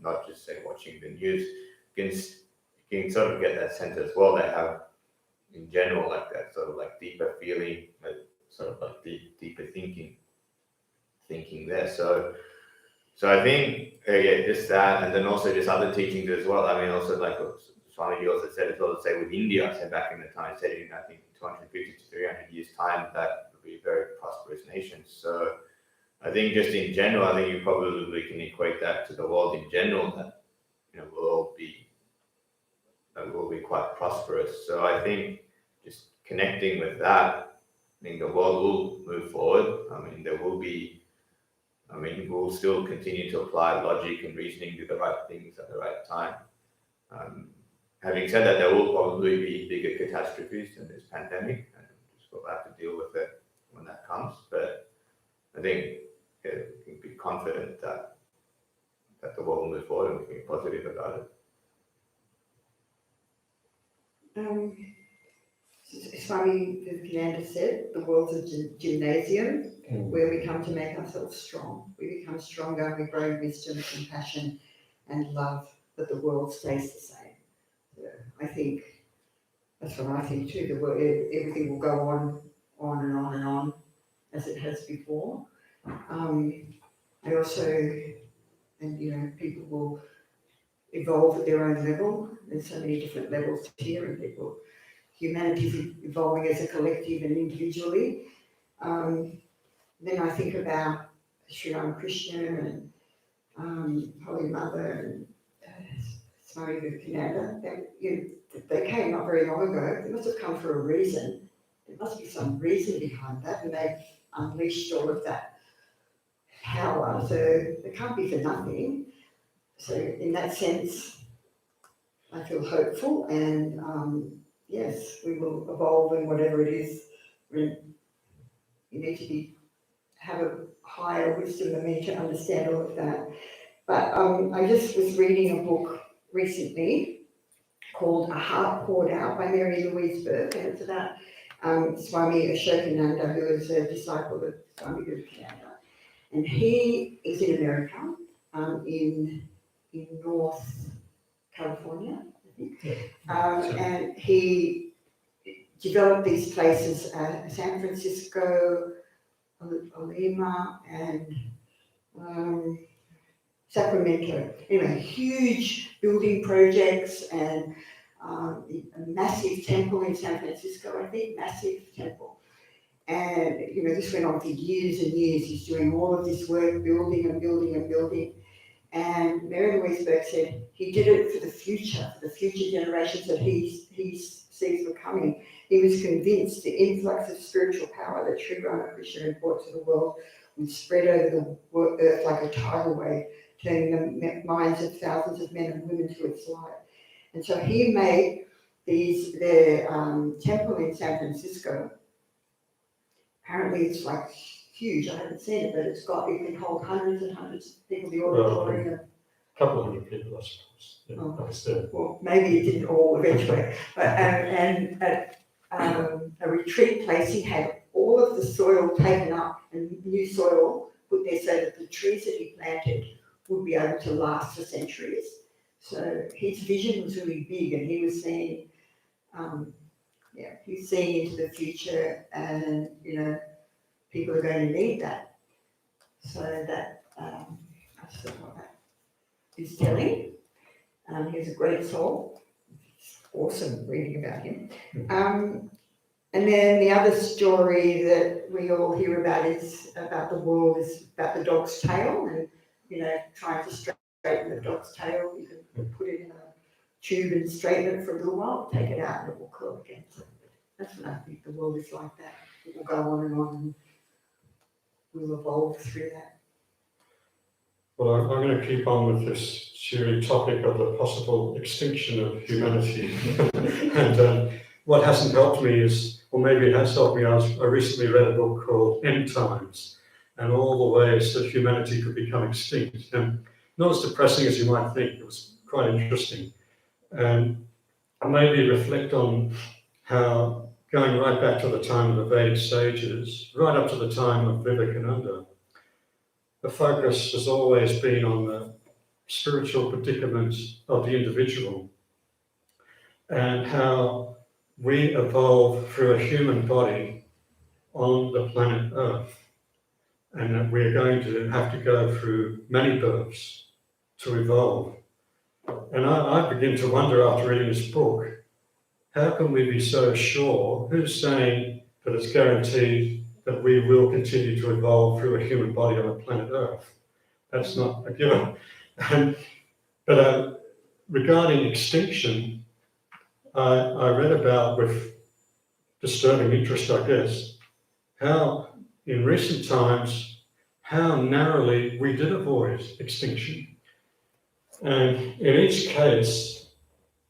not just, say, watching the news, you can sort of get that sense as well. They have, in general, like that sort of like deeper feeling, sort of like deeper thinking there. So I think, just that, and then also just other teachings as well. I mean, also like Swami also said as well, to say with India, said back in the time, said in, I think, 250 to 300 years' time, that would be a very prosperous nation. So I think just in general, I think you probably can equate that to the world in general, that, we'll be quite prosperous. So I think just connecting with that, I think the world will move forward. I mean, we'll still continue to apply logic and reasoning to the right things at the right time. Having said that, there will probably be bigger catastrophes than this pandemic, and we'll have to deal with it when that comes. But I think we can be confident that the world will move forward, and we can be positive about it. Swami Vivekananda said, the world's a gymnasium where we come to make ourselves strong. We become stronger, we grow in wisdom, compassion, and love, but the world stays the same. So I think that's what I think too. The world, everything will go on and on and on as it has before. I also, and people will evolve at their own level. There's so many different levels here, and humanity is evolving as a collective and individually. Then I think about Sri Ramakrishna and Holy Mother and Swami Vivekananda. They came not very long ago. They must have come for a reason. There must be some reason behind that, and they've unleashed all of that power. So they can't be for nothing. So in that sense, I feel hopeful, and yes, we will evolve in whatever it is. You need to have a higher wisdom than me to understand all of that. But I just was reading a book recently called A Heart Poured Out by Mary Louise Burke, and it's about Swami Ashokananda, who is a disciple of Swami Vivekananda. And he is in America, in North California, I think. And he developed these places, San Francisco, Lima, and Sacramento. Anyway, huge building projects, and a massive temple in San Francisco, I think, massive temple. And, this went on for years and years. He's doing all of this work, building and building and building. And Mary Louise Burke said he did it for the future generations that he sees were coming. He was convinced the influx of spiritual power that Sri Ramakrishna had brought to the world would spread over the earth like a tidal wave, turning the minds of thousands of men and women to its light. And so he made the temple in San Francisco. Apparently it's like huge. I haven't seen it, but it can hold hundreds and hundreds of people. The auditorium. A couple of hundred people, I suppose. Yeah, I was there. Well, maybe it didn't all eventually. But and at a retreat place, he had all of the soil taken up and new soil put there so that the trees that he planted would be able to last for centuries. So his vision was really big, and he was seeing, he's seeing into the future, and people are going to need that. So that that's what that is telling. He's a great soul. It's awesome reading about him. And then the other story that we all hear about is about the world, is about the dog's tail, and trying to straighten the dog's tail. You can put it in a tube and straighten it for a little while, take it out, and it will curl again. So that's what I think the world is like that. It will go on, and we'll evolve through that. Well, I'm going to keep on with this cheery topic of the possible extinction of humanity. And what hasn't helped me is, or maybe it has helped me, I recently read a book called End Times, and all the ways that humanity could become extinct. And not as depressing as you might think. It was quite interesting. And maybe reflect on how, going right back to the time of the Vedic sages, right up to the time of Vivekananda, the focus has always been on the spiritual predicament of the individual, and how we evolve through a human body on the planet Earth, and that we're going to have to go through many births to evolve. And I begin to wonder, after reading this book, how can we be so sure? Who's saying that it's guaranteed that we will continue to evolve through a human body on the planet Earth? That's not a given. But regarding extinction, I read about, with disturbing interest, I guess, how in recent times, how narrowly we did avoid extinction. And in each case,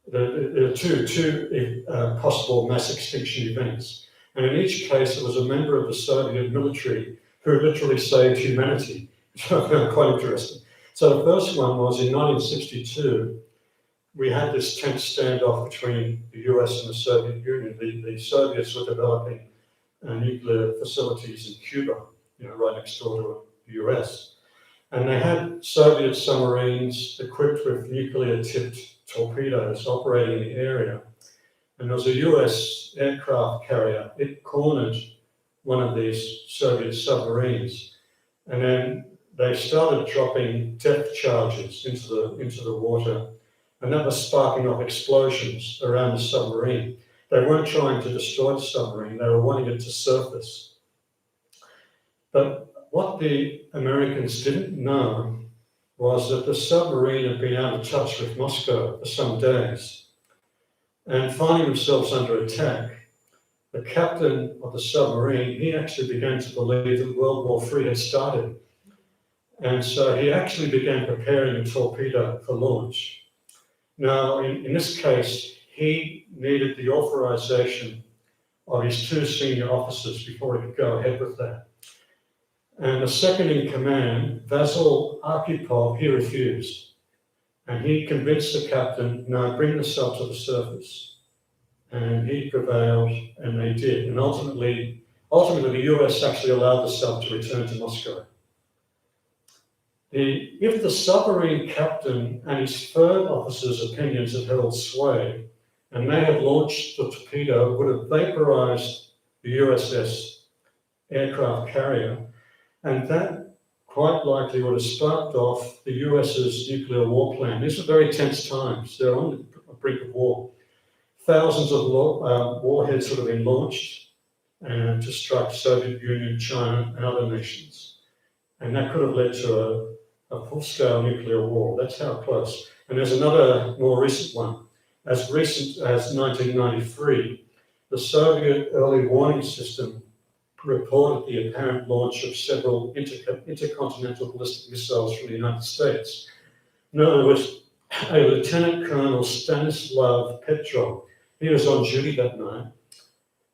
there are two possible mass extinction events. And in each case, it was a member of the Soviet military who literally saved humanity, which I found quite interesting. So the first one was in 1962. We had this tense standoff between the US and the Soviet Union. The Soviets were developing nuclear facilities in Cuba, right next door to the US. And they had Soviet submarines equipped with nuclear-tipped torpedoes operating in the area. And there was a US aircraft carrier. It cornered one of these Soviet submarines. And then they started dropping depth charges into the water. and that was sparking off explosions around the submarine. They weren't trying to destroy the submarine, they were wanting it to surface. But what the Americans didn't know was that the submarine had been out of touch with Moscow for some days. And finding themselves under attack, the captain of the submarine, he actually began to believe that World War III had started. And so he actually began preparing a torpedo for launch. Now, in this case, he needed the authorization of his two senior officers before he could go ahead with that. And the second in command, Vasil Arkhipov, he refused. And he convinced the captain, no, bring the sub to the surface. And he prevailed, and they did. And ultimately, the US actually allowed the sub to return to Moscow. If the submarine captain and his third officer's opinions had held sway, and they had launched the torpedo, it would have vaporized the USS aircraft carrier, and that quite likely would have sparked off the US's nuclear war plan. These are very tense times. They're on the brink of war. Thousands of warheads would have been launched to strike Soviet Union, China, and other nations. And that could have led to a full-scale nuclear war. That's how close. And there's another more recent one. As recent as 1993, the Soviet early warning system reported the apparent launch of several intercontinental ballistic missiles from the United States. No, there was a Lieutenant Colonel Stanislav Petrov. He was on duty that night,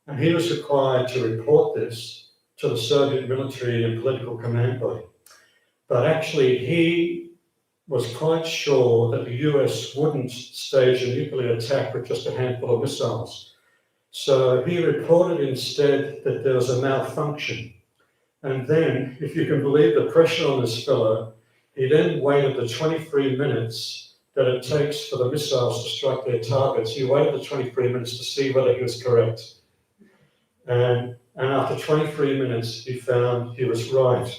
and he was required to report this to the Soviet military and political command body. But actually, he was quite sure that the US wouldn't stage a nuclear attack with just a handful of missiles. So he reported instead that there was a malfunction. And then, if you can believe the pressure on this fellow, he then waited the 23 minutes that it takes for the missiles to strike their targets. He waited the 23 minutes to see whether he was correct. And after 23 minutes, he found he was right.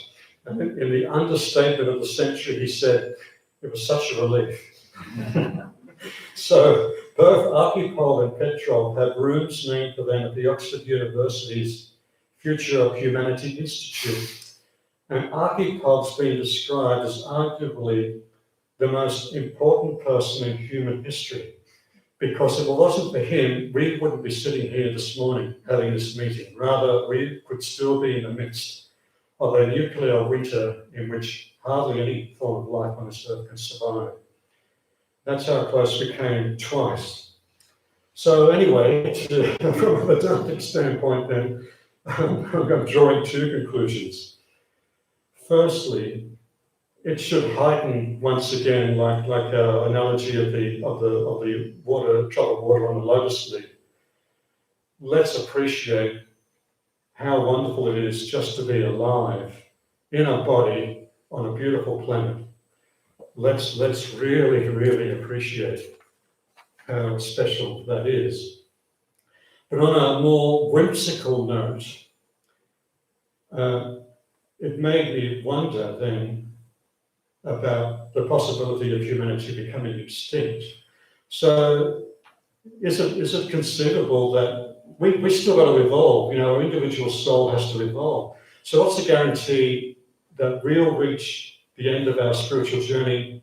And in the understatement of the century, he said, it was such a relief. So both Arkhipov and Petrov have rooms named for them at the Oxford University's Future of Humanity Institute. And Arkhipov's been described as arguably the most important person in human history. Because if it wasn't for him, we wouldn't be sitting here this morning having this meeting. Rather, we could still be in the midst of a nuclear winter in which hardly any form of life on this earth can survive. That's how close we came twice. So anyway, from a Vedantic standpoint then, I'm drawing two conclusions. Firstly, it should heighten once again, like our analogy of the water, drop of water on the lotus leaf. Let's appreciate how wonderful it is just to be alive in a body on a beautiful planet. Let's really, really appreciate how special that is. But on a more whimsical note, it made me wonder then about the possibility of humanity becoming extinct. So is it conceivable that we still got to evolve? You know, our individual soul has to evolve. So what's the guarantee that we'll reach the end of our spiritual journey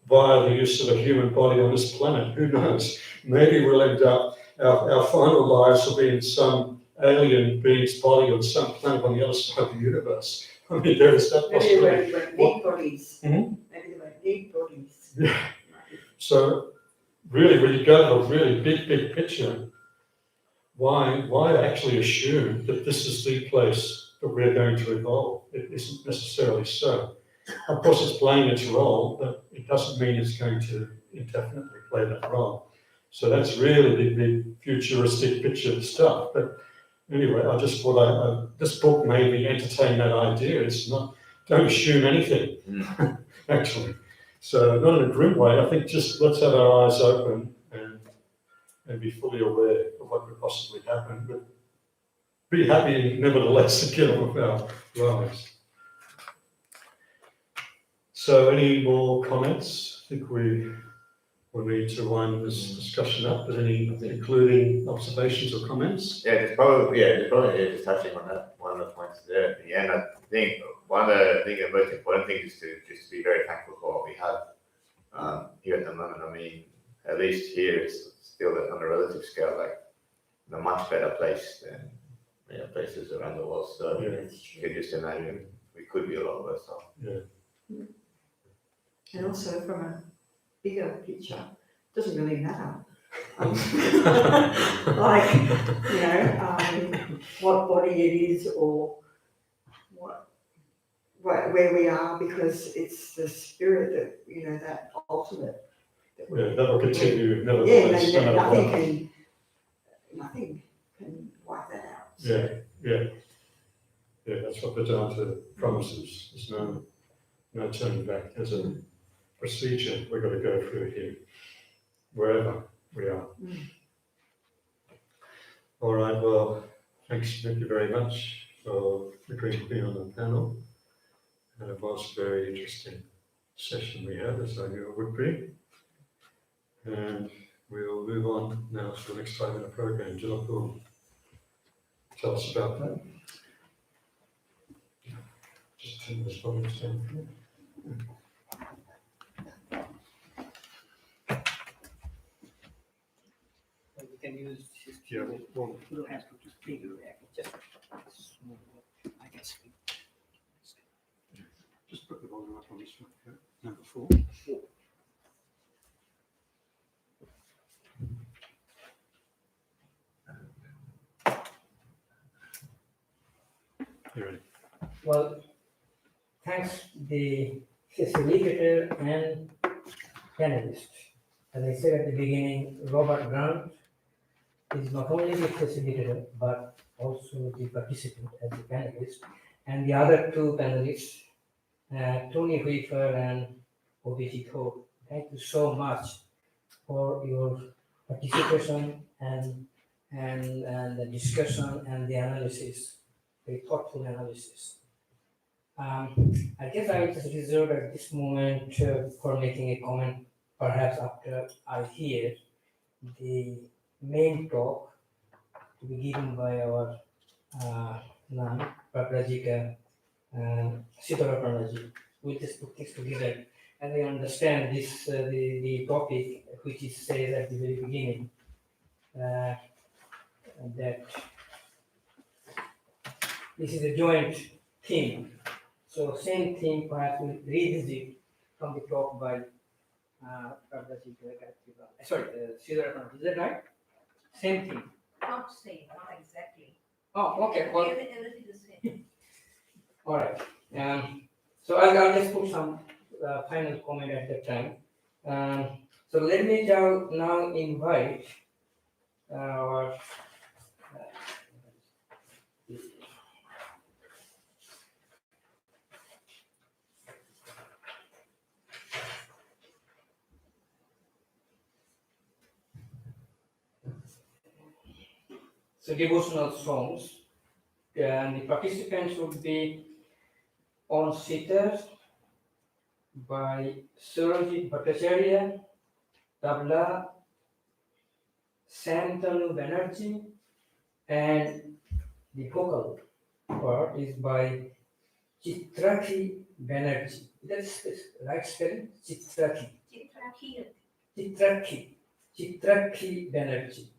via the use of a human body on this planet? Who knows? Maybe we'll end up, our final lives will be in some alien being's body on some planet on the other side of the universe. I mean, there is that possibility. Maybe they were dead bodies. Mhm. Maybe they were dead bodies. Yeah. So really, when you go to a really big picture, why actually assume that this is the place that we're going to evolve? It isn't necessarily so. Of course, it's playing its role, but it doesn't mean it's going to indefinitely play that role. So that's really the futuristic picture stuff. But anyway, I just thought this book made me entertain that idea. It's not, don't assume anything, actually. So not in a grim way. I think just let's have our eyes open and be fully aware of what could possibly happen, but be happy nevertheless to get on with our lives. So any more comments? I think we we'll need to wind this discussion up. But any concluding observations or comments? There's probably just touching on that, one of the points there at the end. I think the most important thing is to just be very thankful for what we have here at the moment. I mean, at least here it's still on a relative scale, like a much better place than places around the world. So you can just imagine we could be a lot worse off. Yeah. And also from a bigger picture, it doesn't really matter. What body it is or where we are, because it's the spirit that, that ultimate. That will continue nevertheless. Nothing can wipe that out. Yeah, that's what Vedanta promises. There's no turning back. There's a procedure we've got to go through here, wherever we are. All right, well, thank you very much for agreeing to be on the panel. And it was a very interesting session we had, as I knew it would be. And we'll move on now to the next time in the program. Jill will tell us about that. Just turn this volume down for you. You can use this. Yeah. You don't have to just finger back. Just smooth. I can speak. Just put the volume up on this one. Yeah. Number 4. You ready? Well, thanks the facilitator and panelist. As I said at the beginning, Robert Grant is not only the facilitator but also the participant as the panelist, and the other two panelists, Tony Whiffer and Obijit Ho. Thank you so much for your participation and the discussion and the analysis, very thoughtful analysis. I guess I will just reserve at this moment for making a comment, perhaps after I hear the main talk to be given by our nun, Pravrajika Sridharaprana. We'll just put this together and we understand this the topic which is said at the very beginning that this is a joint theme. So same theme perhaps we'll revisit from the talk by Pravrajika Sridharaprana. Is that right? Same theme. Not same, not exactly. Oh, okay. Well, Everything is the same. all right. So I'll just put some final comment at that time. So let me now invite our devotional songs, and the participants would be on sitar by Surajit Bhattacharya, tabla Santanu Banerjee, and the vocal part is by Chitraki Banerjee. That's right spelling? Chitraki Banerjee.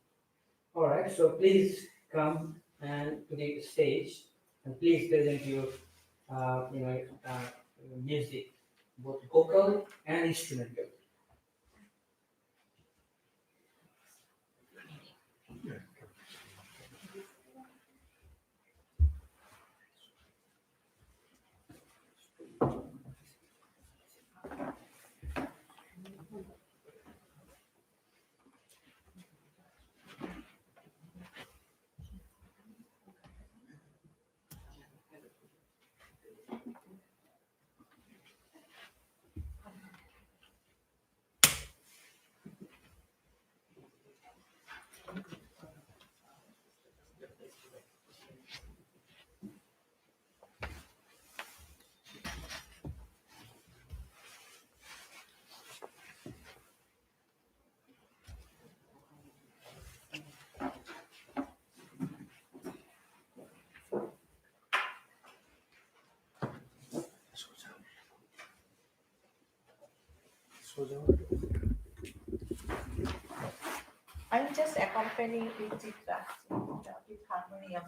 All right, so please come and to the stage and please present your music, both vocal and instrumental. I'm just accompanying with Chitra, with harmonium.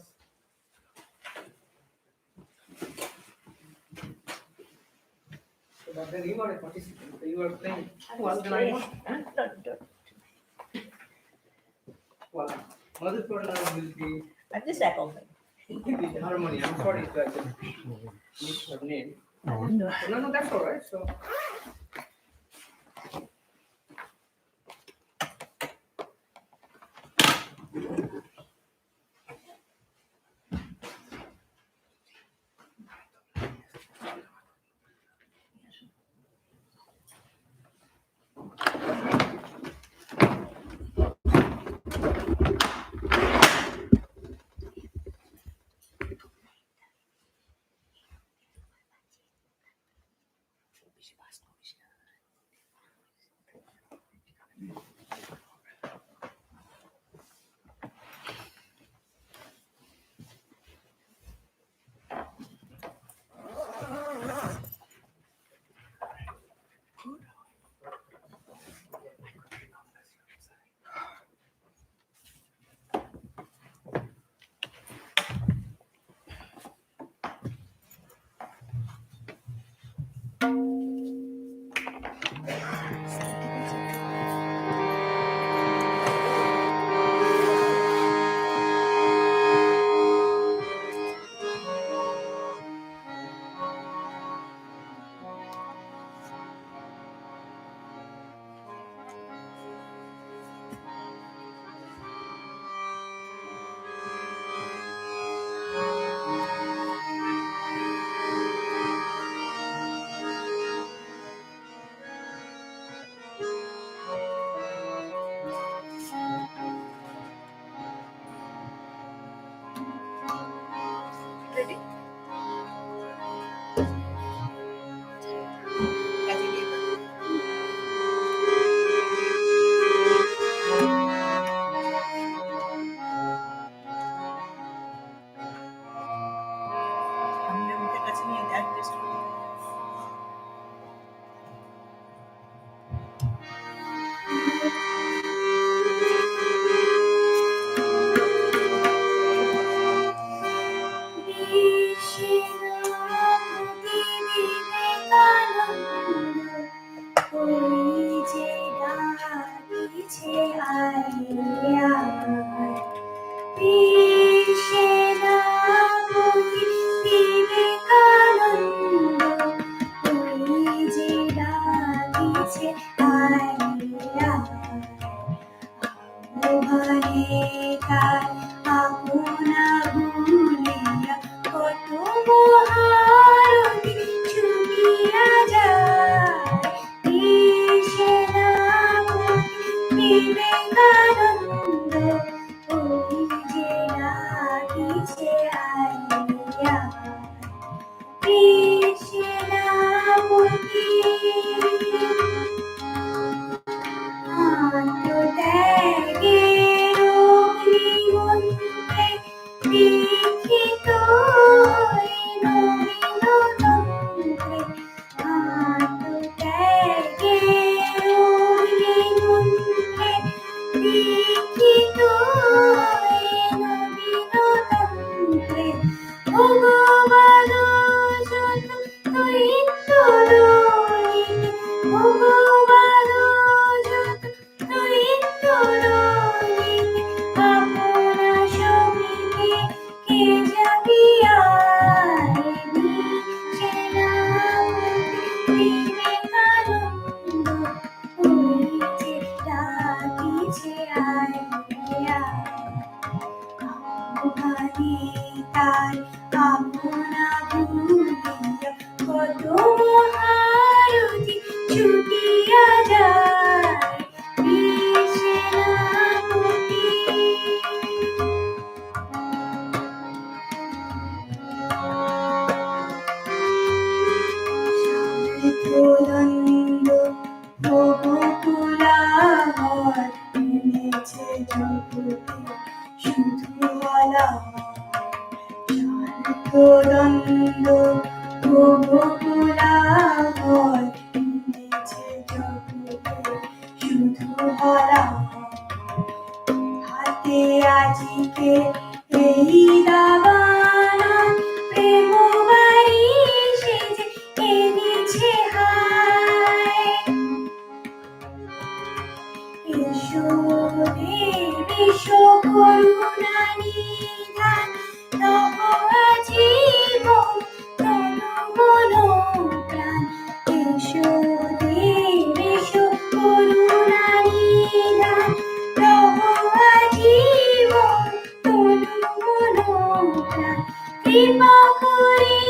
But then you are a participant, so you are playing. I'm Well, just then I playing. know. Don't. Well, Mother Purna will be I'm just accompanying. with harmony. I'm sorry if I just missed her name. No, that's all right. So. Ready? ধরা হাতে আজিকে এই দাবানা প্রেম বাড়ি সেজে এনেছে হায় এসো দেব এসো করুণা নিধান তব জীবন তন মন প্রাণ এসো দেব এসো করুণা নিধান তব জীবন তন মন প্রাণ কৃপা করে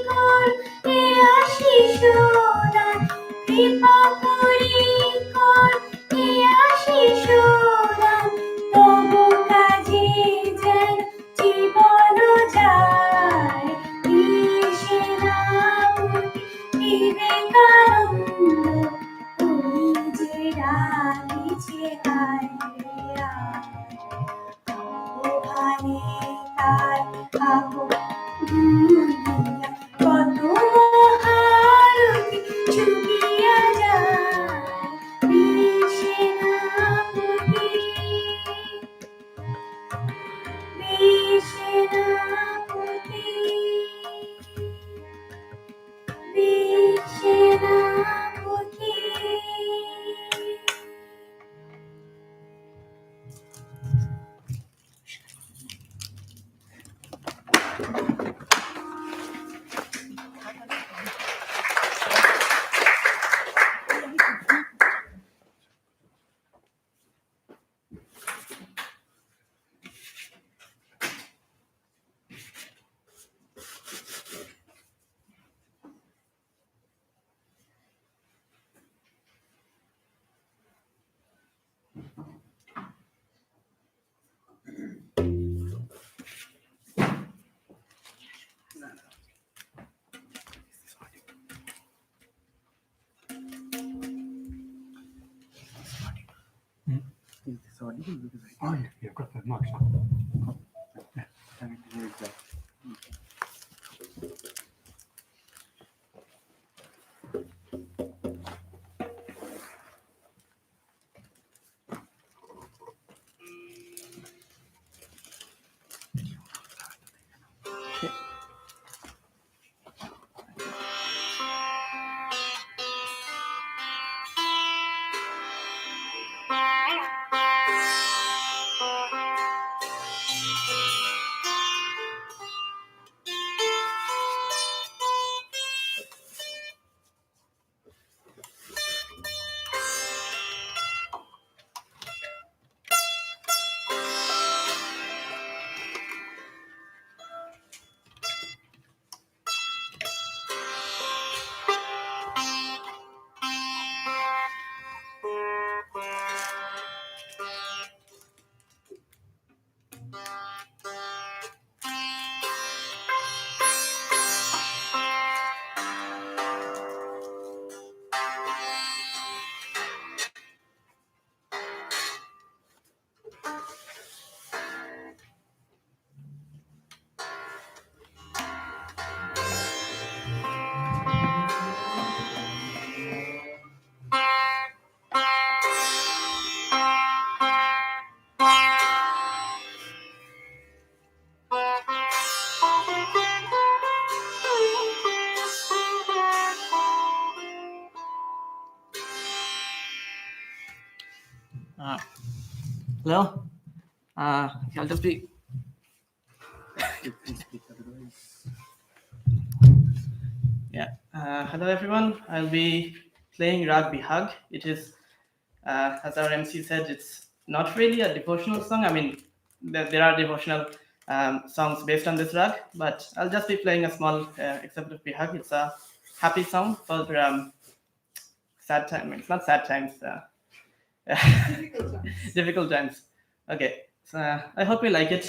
কর এ আশিস দান কৃপা করে কর এ আশিস দান তব কাজে যেন জীবন যায় সেনাপতি বিবেকানন্দ ওই যে ডাকিছে আয় রে আয় আহ্বানে তার কত মহারতি চুকিয়া যায় বীর সেনাপতি বীর সেনাপতি বীর সেনাপতি Oh, you've got the mic. Hello. I'll just be. Yeah. Hello, everyone. I'll be playing Rag Bihag. It is, as our MC said, it's not really a devotional song. I mean, there are devotional songs based on this rag, but I'll just be playing a small excerpt of Bihag. It's a happy song for sad times. It's not sad times. Difficult times. Okay. So I hope you like it.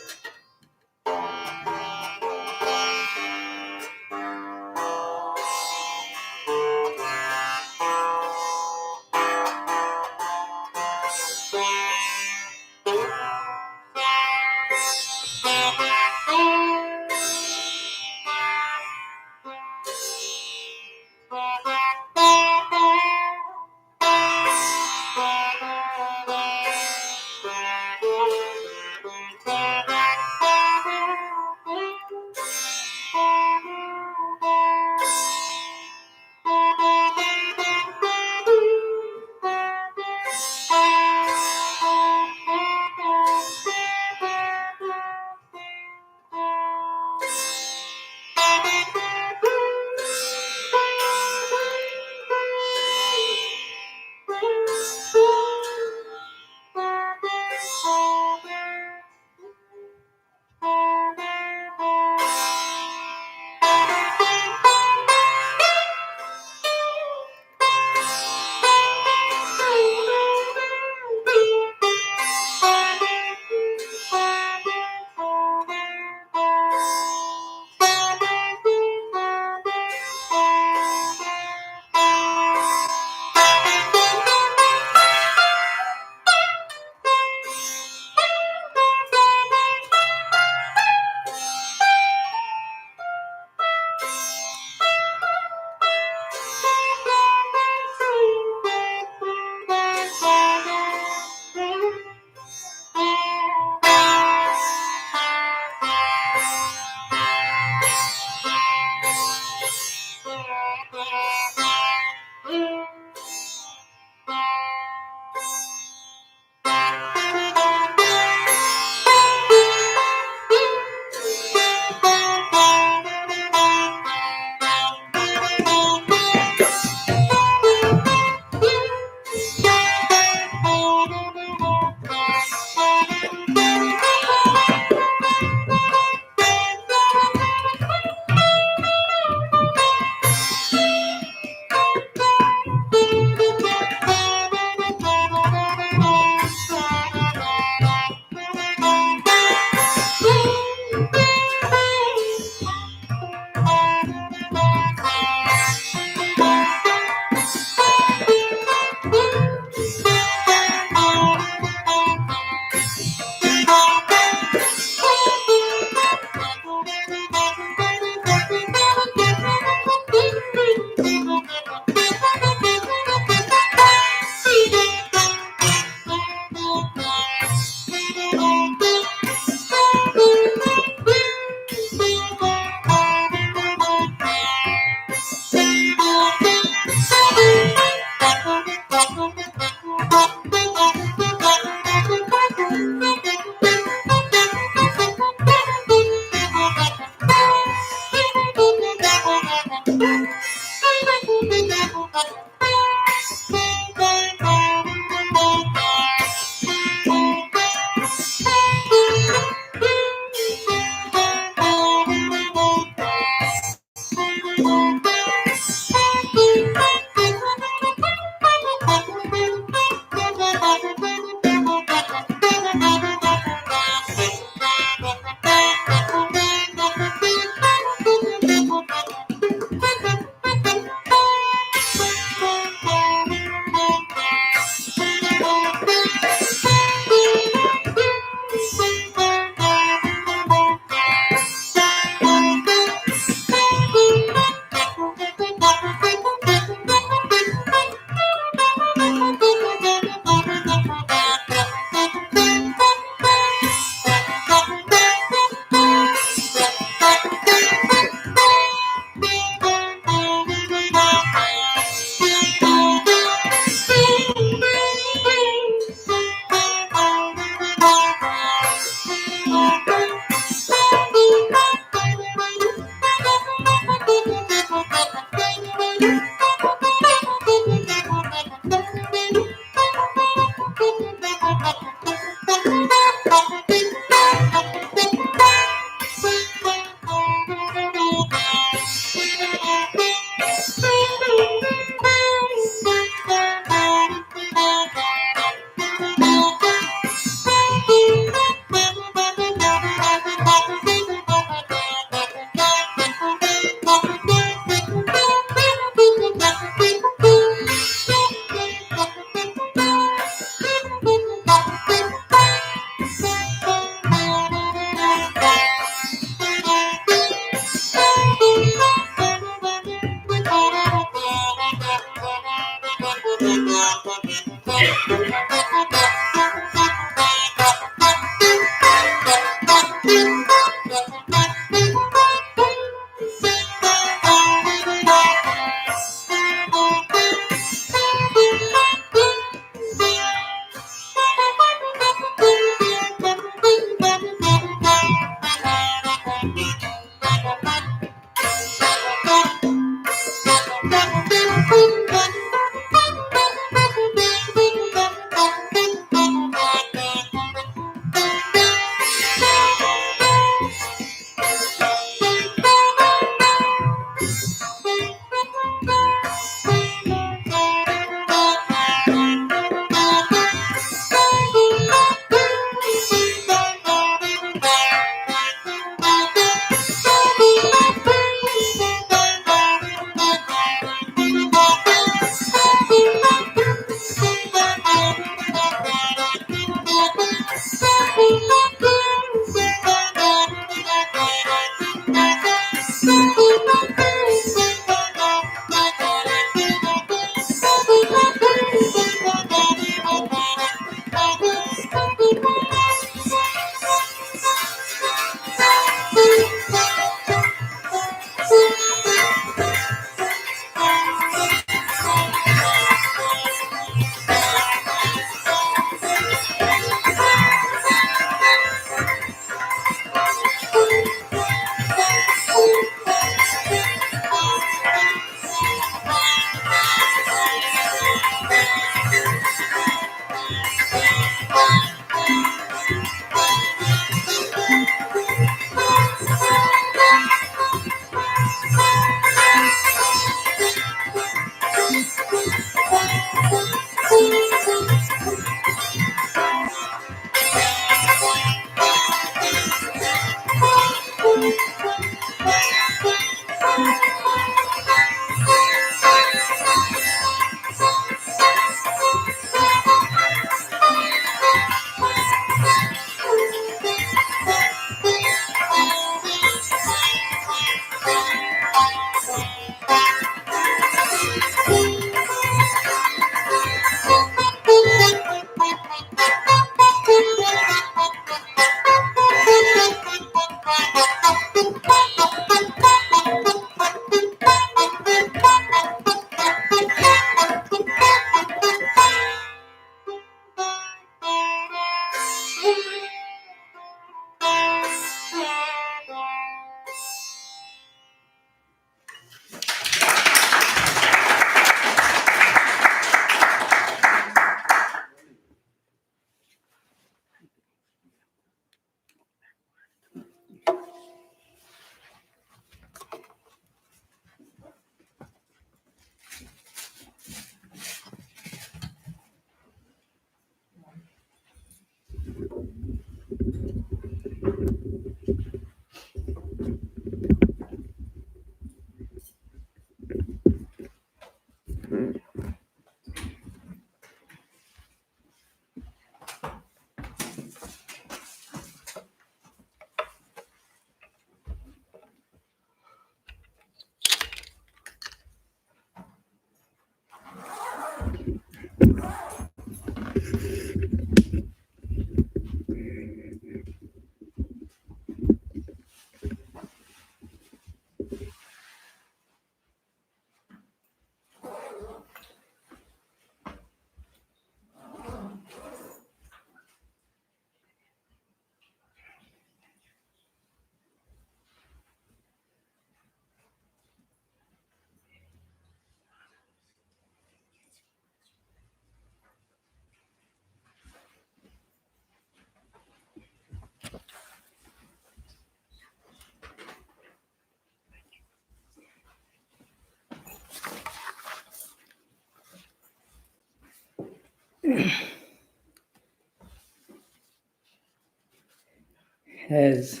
As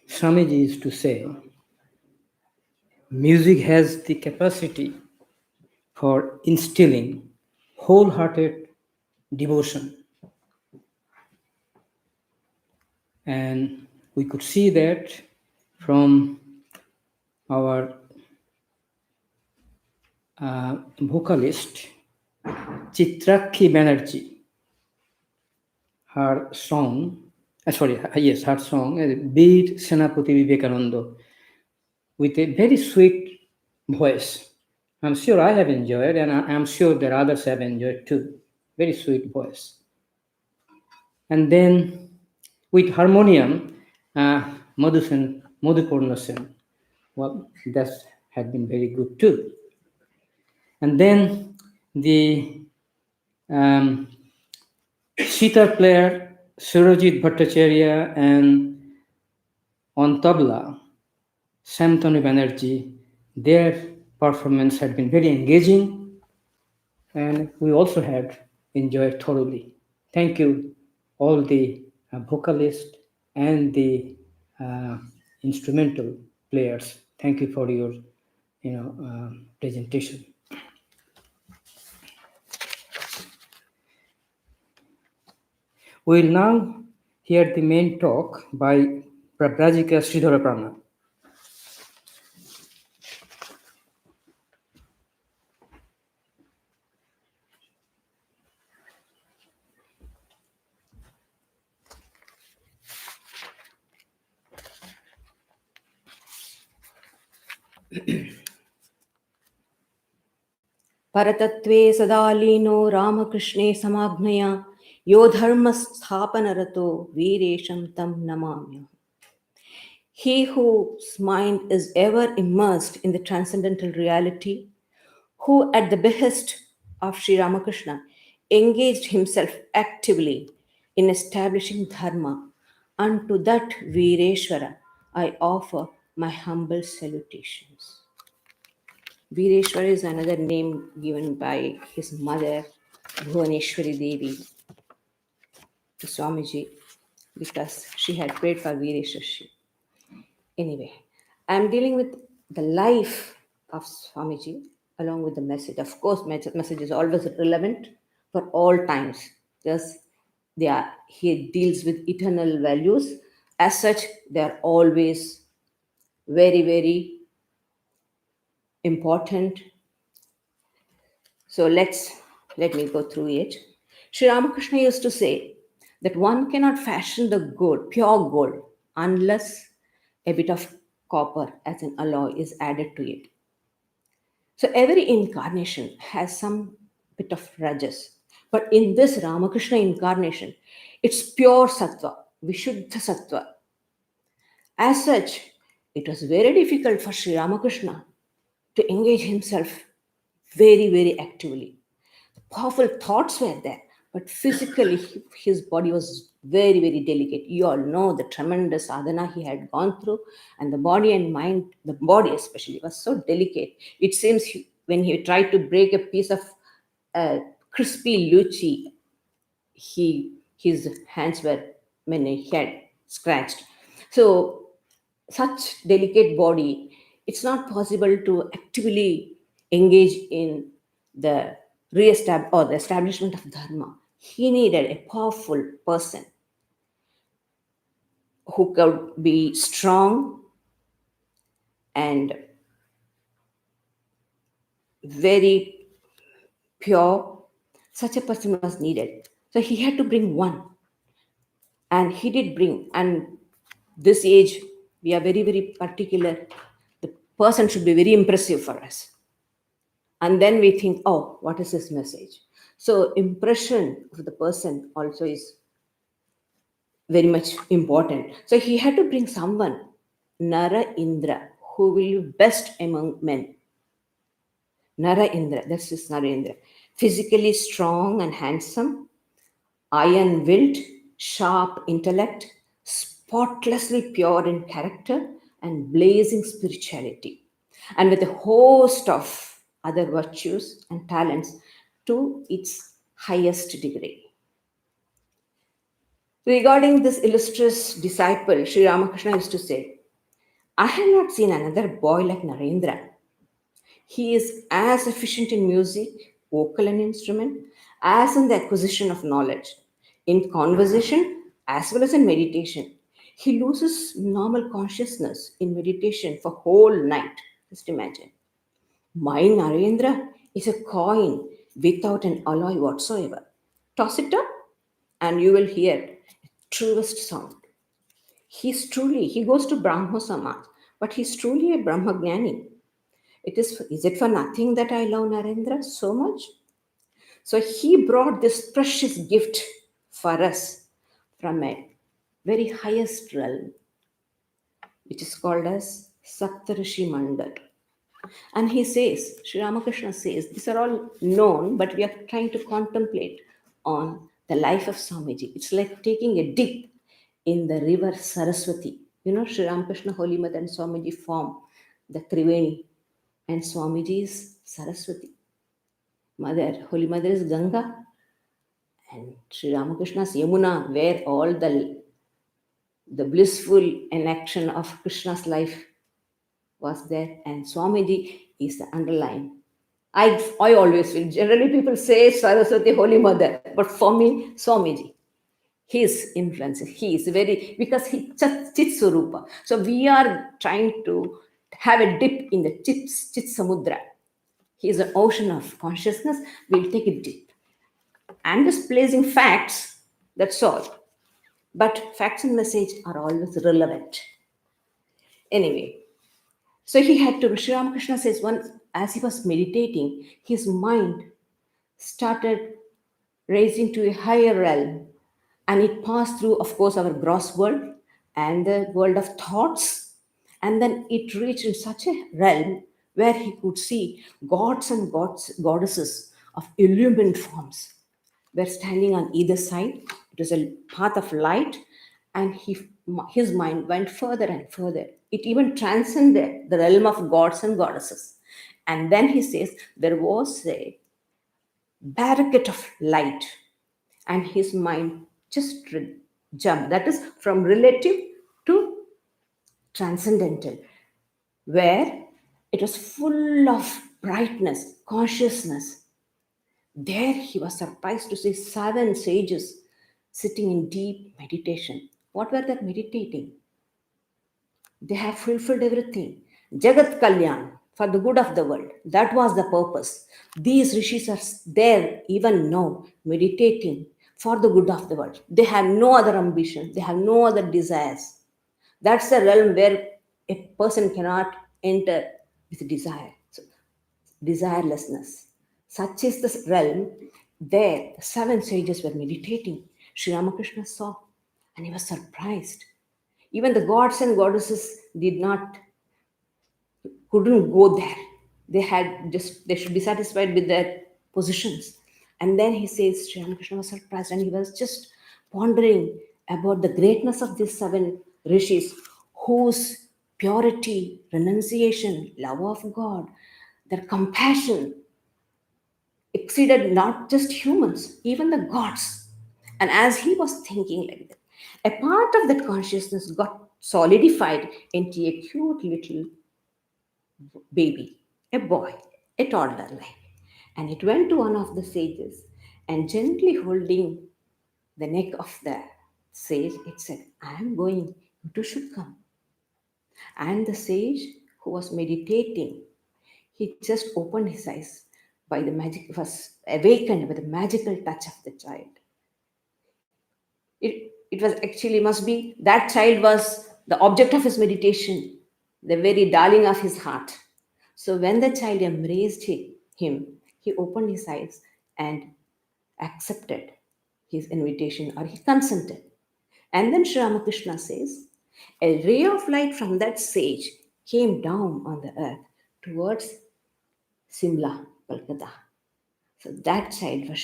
Swamiji used to say, music has the capacity for instilling wholehearted devotion. And we could see that from our vocalist, Chitrakhi Banerjee, her song, her song, Beat Senapati Vivekananda, with a very sweet voice. I'm sure I have enjoyed, and I'm sure that others have enjoyed too. Very sweet voice. And then with harmonium, Madhupurna Sen. Well, that had been very good too. And then the sitar player Surajit Bhattacharya, and on tabla Samtanu Banerjee, their performance had been very engaging, and we also had enjoyed thoroughly. Thank you, all the vocalists and the instrumental players. Thank you for your, presentation. We will now hear the main talk by Pravrajika Sridharaprana. परतत्वे सदालीनो रामकृष्णे समाज्ञया यो धर्मस्थापनरतो वीरेशं तं नमाम्यहम्. He whose mind is ever immersed in the transcendental reality, who at the behest of Sri Ramakrishna engaged himself actively in establishing dharma, unto that Vireshwara I offer my humble salutations. Vireshwara is another name given by his mother, Bhuvaneshwari Devi, to Swamiji, because she had prayed for Vireshwara. Anyway, I'm dealing with the life of Swamiji along with the message. Of course, message is always relevant for all times because he deals with eternal values. As such, they are always very, very important. So let me go through it. Sri Ramakrishna used to say that one cannot fashion the gold, pure gold, unless a bit of copper as an alloy is added to it. So every incarnation has some bit of rajas. But in this Ramakrishna incarnation, it's pure sattva, Vishuddha sattva. As such, it was very difficult for Sri Ramakrishna to engage himself very, very actively. Powerful thoughts were there, but physically his body was very, very delicate. You all know the tremendous sadhana he had gone through, and the body and mind, the body especially, was so delicate. It seems when he tried to break a piece of crispy luchi, his hands were, he had scratched. So such delicate body, it's not possible to actively engage in the the establishment of dharma. He needed a powerful person who could be strong and very pure. Such a person was needed. So he had to bring one. And he did bring. And this age, we are very, very particular. The person should be very impressive for us. And then we think, oh, what is his message? So impression of the person also is very much important. So he had to bring someone, Nara Indra, who will be best among men. Nara Indra, that's his Nara Indra. Physically strong and handsome, iron-willed, sharp intellect, spotlessly pure in character, and blazing spirituality. And with a host of other virtues and talents to its highest degree. Regarding this illustrious disciple, Sri Ramakrishna used to say, I have not seen another boy like Narendra. He is as efficient in music, vocal and instrument, as in the acquisition of knowledge, in conversation as well as in meditation. He loses normal consciousness in meditation for whole night. Just imagine. My Narendra is a coin without an alloy whatsoever. Toss it up, and you will hear truest sound. He goes to Brahmo Samaj, but he's truly a Brahmagnani. Is it for nothing that I love Narendra so much? So he brought this precious gift for us from a very highest realm, which is called as Saptarishi Mandal. And he says, Sri Ramakrishna says, these are all known, but we are trying to contemplate on the life of Swamiji. It's like taking a dip in the river Saraswati. You know, Sri Ramakrishna, Holy Mother, and Swamiji form the Triveni, and Swamiji is Saraswati. Holy Mother is Ganga, and Sri Ramakrishna's Yamuna, where all the blissful enaction of Krishna's life was there, and Swamiji is the underlying. I always feel, generally people say Saraswati, Holy Mother, but for me, Swamiji. His influence, he is very, because he Chit Swarupa. So we are trying to have a dip in the Chit Samudra. He is an ocean of consciousness. We'll take a dip. I'm just placing facts, that's all. But facts and message are always relevant. Anyway, so he had to, Sri Ramakrishna says, once as he was meditating, his mind started raising to a higher realm, and it passed through, of course, our gross world and the world of thoughts, and then it reached in such a realm where he could see gods and goddesses of illumined forms were standing on either side. It was a path of light, and his mind went further and further. It even transcended the realm of gods and goddesses. And then he says there was a barricade of light, and his mind just jumped. That is from relative to transcendental, where it was full of brightness, consciousness. There he was surprised to see 7 sages sitting in deep meditation. What were they meditating? They have fulfilled everything. Jagat Kalyan, for the good of the world. That was the purpose. These rishis are there even now, meditating for the good of the world. They have no other ambition. They have no other desires. That's the realm where a person cannot enter with desire. So, desirelessness. Such is the realm where the 7 sages were meditating. Sri Ramakrishna saw, and he was surprised. Even the gods and goddesses couldn't go there. They should be satisfied with their positions. And then he says, Sri Ramakrishna was surprised, and he was just pondering about the greatness of these 7 rishis, whose purity, renunciation, love of God, their compassion exceeded not just humans, even the gods. And as he was thinking like that, a part of that consciousness got solidified into a cute little baby, a boy, a toddler like. And it went to one of the sages, and gently holding the neck of the sage, it said, I am going, you too should come. And the sage who was meditating, he just opened his eyes by the magic, was awakened by the magical touch of the child. It was actually, must be, that child was the object of his meditation, the very darling of his heart. So when the child embraced him, he opened his eyes and accepted his invitation, or he consented. And then Sri Ramakrishna says, a ray of light from that sage came down on the earth towards Simla, Kolkata. So that child was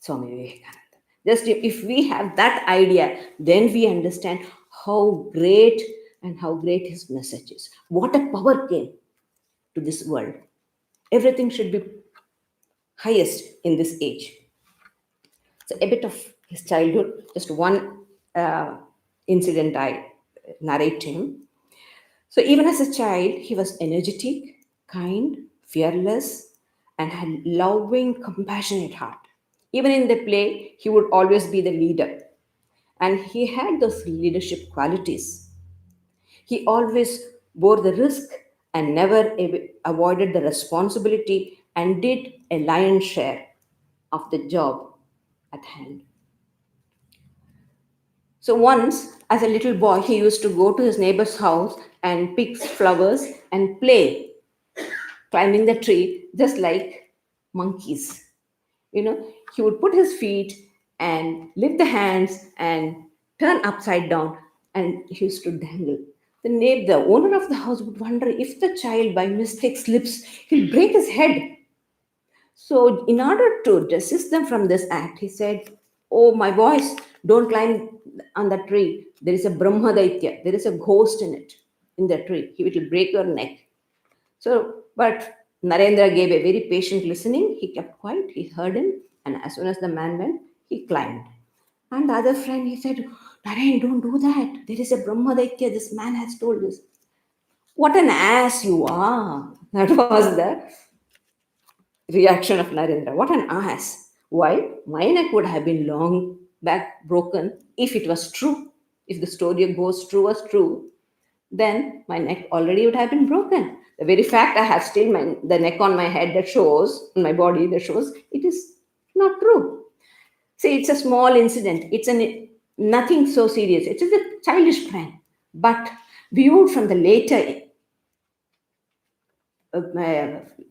Swami Vivekananda. Just if we have that idea, then we understand how great his message is. What a power came to this world. Everything should be highest in this age. So a bit of his childhood, just one incident I narrate him. So even as a child, he was energetic, kind, fearless, and had loving, compassionate heart. Even in the play, he would always be the leader. And he had those leadership qualities. He always bore the risk and never avoided the responsibility, and did a lion's share of the job at hand. So once, as a little boy, he used to go to his neighbor's house and pick flowers and play, climbing the tree, just like monkeys. He would put his feet and lift the hands and turn upside down, and he used to dangle. The owner of the house would wonder if the child by mistake slips, he'll break his head. So, in order to desist them from this act, he said, "Oh, my boys, don't climb on the tree. There is a Brahma Daitya. There is a ghost in it, in the tree. He will break your neck." So, but Narendra gave a very patient listening. He kept quiet. He heard him. And as soon as the man went, he climbed. And the other friend, he said, "Naren, don't do that. There is a Brahma Daitya. This man has told this." "What an ass you are." That was the reaction of Narendra. "What an ass. Why? My neck would have been long back broken if it was true. If the story goes true was true, then my neck already would have been broken. The very fact I have still the neck on my head that shows, in my body that shows, it is not true." See, it's a small incident. It's nothing so serious. It is a childish prank. But viewed from the later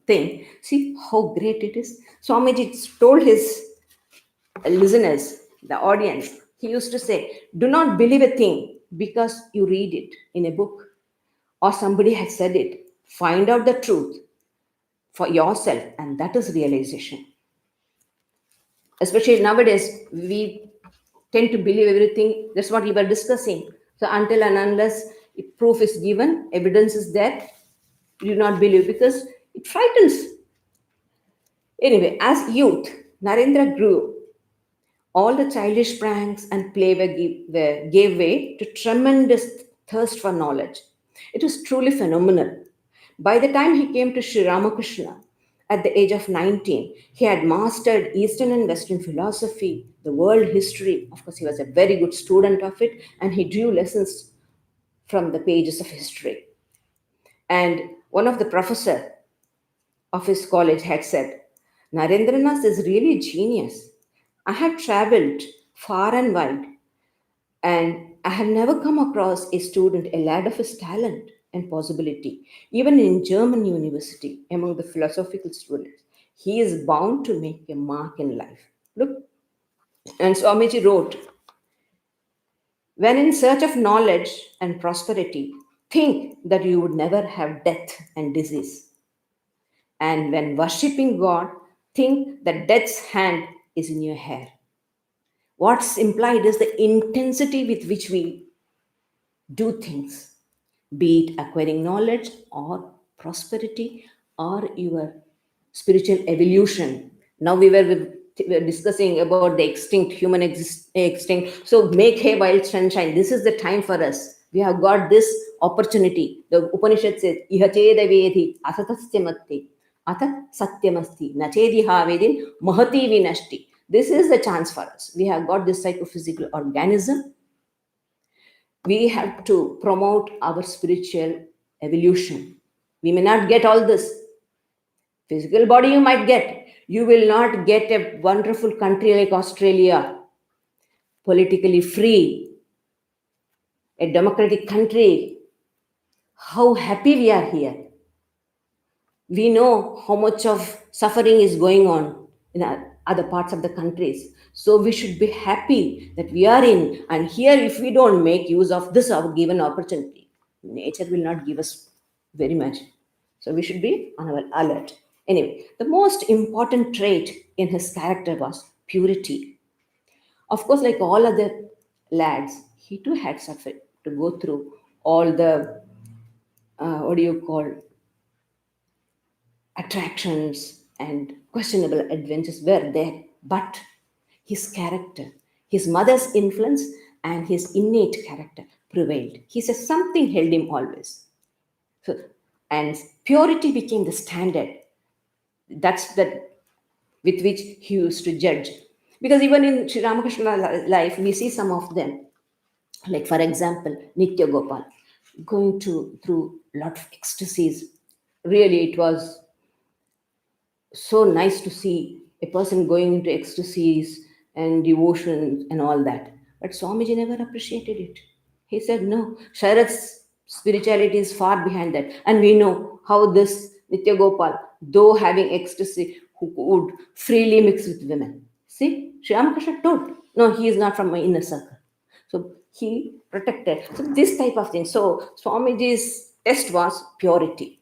thing, see how great it is. Swamiji told his listeners, the audience, he used to say, "Do not believe a thing because you read it in a book or somebody has said it. Find out the truth for yourself, and that is realization." Especially nowadays, we tend to believe everything. That's what we were discussing. So until and unless proof is given, evidence is there, you do not believe because it frightens. Anyway, as youth, Narendra grew. All the childish pranks and play gave way to tremendous thirst for knowledge. It was truly phenomenal. By the time he came to Sri Ramakrishna, at the age of 19, he had mastered Eastern and Western philosophy, the world history. Of course, he was a very good student of it, and he drew lessons from the pages of history. And one of the professors of his college had said, "Narendranath is really genius. I have traveled far and wide, and I have never come across a student, a lad of his talent and possibility, even in German university, among the philosophical students. He is bound to make a mark in life." Look, and Swamiji wrote, "When in search of knowledge and prosperity, think that you would never have death and disease. And when worshipping God, think that death's hand is in your hair." What's implied is the intensity with which we do things, be it acquiring knowledge or prosperity or your spiritual evolution. Now we were discussing about the human extinct. So make hay while sunshine. This is the time for us. We have got this opportunity. The Upanishad says, "Iha cheda vedhi asatasya matti atha satyamasti nachedi havedin mahati vinashti." This is the chance for us. We have got this psychophysical organism. We have to promote our spiritual evolution. We may not get all this. Physical body you might get. You will not get a wonderful country like Australia, politically free, a democratic country. How happy we are here. We know how much of suffering is going on in other parts of the countries. So we should be happy that we are in. And here, if we don't make use of this our given opportunity, nature will not give us very much. So we should be on our alert. Anyway, the most important trait in his character was purity. Of course, like all other lads, he too had suffered to go through all the, attractions and questionable adventures were there. But his character, his mother's influence, and his innate character prevailed. He says something held him always. So, and purity became the standard. That's the with which he used to judge. Because even in Sri Ramakrishna's life, we see some of them. Like, for example, Nitya Gopal, going through a lot of ecstasies. Really, it was so nice to see a person going into ecstasies and devotion and all that. But Swamiji never appreciated it. He said, no, Sharad's spirituality is far behind that. And we know how this Nitya Gopal, though having ecstasy, who would freely mix with women. See, Sri Ramakrishna told, no, he is not from my inner circle. So he protected. So this type of thing. So Swamiji's test was purity.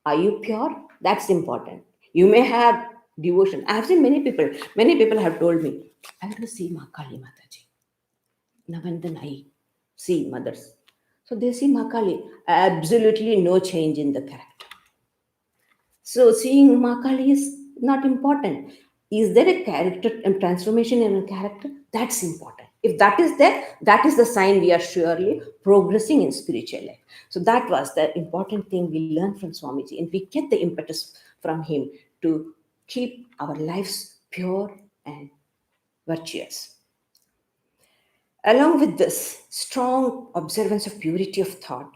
Are you pure? That's important. You may have devotion. I have seen many people have told me, I want to see Mahakali Mataji. Now and then I see mothers. So they see Mahakali, absolutely no change in the character. So seeing Mahakali is not important. Is there a character transformation in a character? That's important. If that is there, that is the sign we are surely progressing in spiritual life. So that was the important thing we learned from Swamiji, and we get the impetus from him to keep our lives pure and virtuous. Along with this strong observance of purity of thought,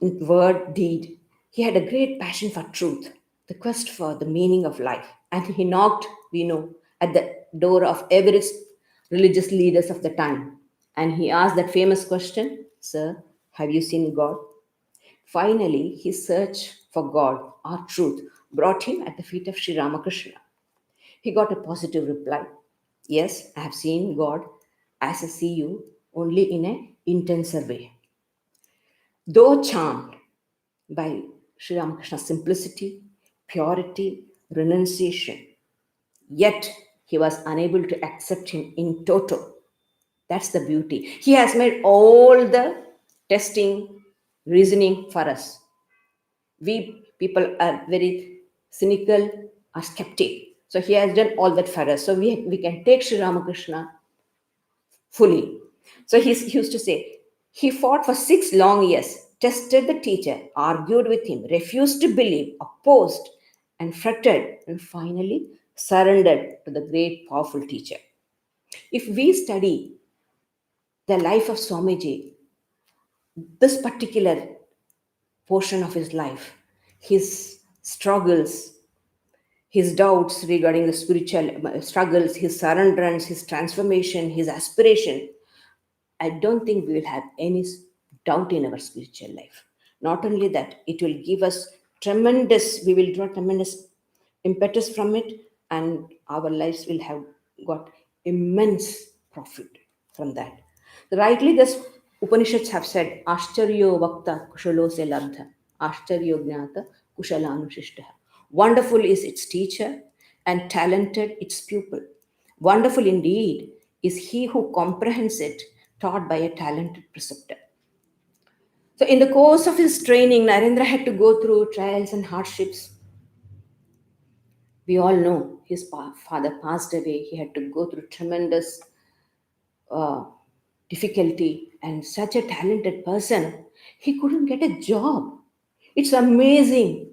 word, deed, he had a great passion for truth, the quest for the meaning of life. And he knocked, we know, at the door of every religious leaders of the time. And he asked that famous question, Sir, have you seen God? Finally, his search for God or truth brought him at the feet of Sri Ramakrishna. He got a positive reply. Yes, I have seen God as I see you, only in an intenser way. Though charmed by Sri Ramakrishna's simplicity, purity, renunciation, yet he was unable to accept him in toto. That's the beauty. He has made all the testing, reasoning for us. We people are very cynical or skeptic. So he has done all that for us. So we can take Sri Ramakrishna fully. So he used to say, he fought for 6 long years, tested the teacher, argued with him, refused to believe, opposed, and fretted, and finally surrendered to the great powerful teacher. If we study the life of Swamiji, this particular portion of his life, his struggles, his doubts regarding the spiritual struggles, his surrenderance, his transformation, his aspiration, I don't think we will have any doubt in our spiritual life. Not only that, it will give us we will draw tremendous impetus from it, and our lives will have got immense profit from that. Rightly, the Upanishads have said, Ashcharyo Vakta Kushalo se Labdha, Ashcharyo Gnata Kushalanushishtha. Wonderful is its teacher, and talented its pupil. Wonderful indeed is he who comprehends it, taught by a talented preceptor. So, in the course of his training, Narendra had to go through trials and hardships. We all know his father passed away. He had to go through tremendous difficulty, and such a talented person, he couldn't get a job. It's amazing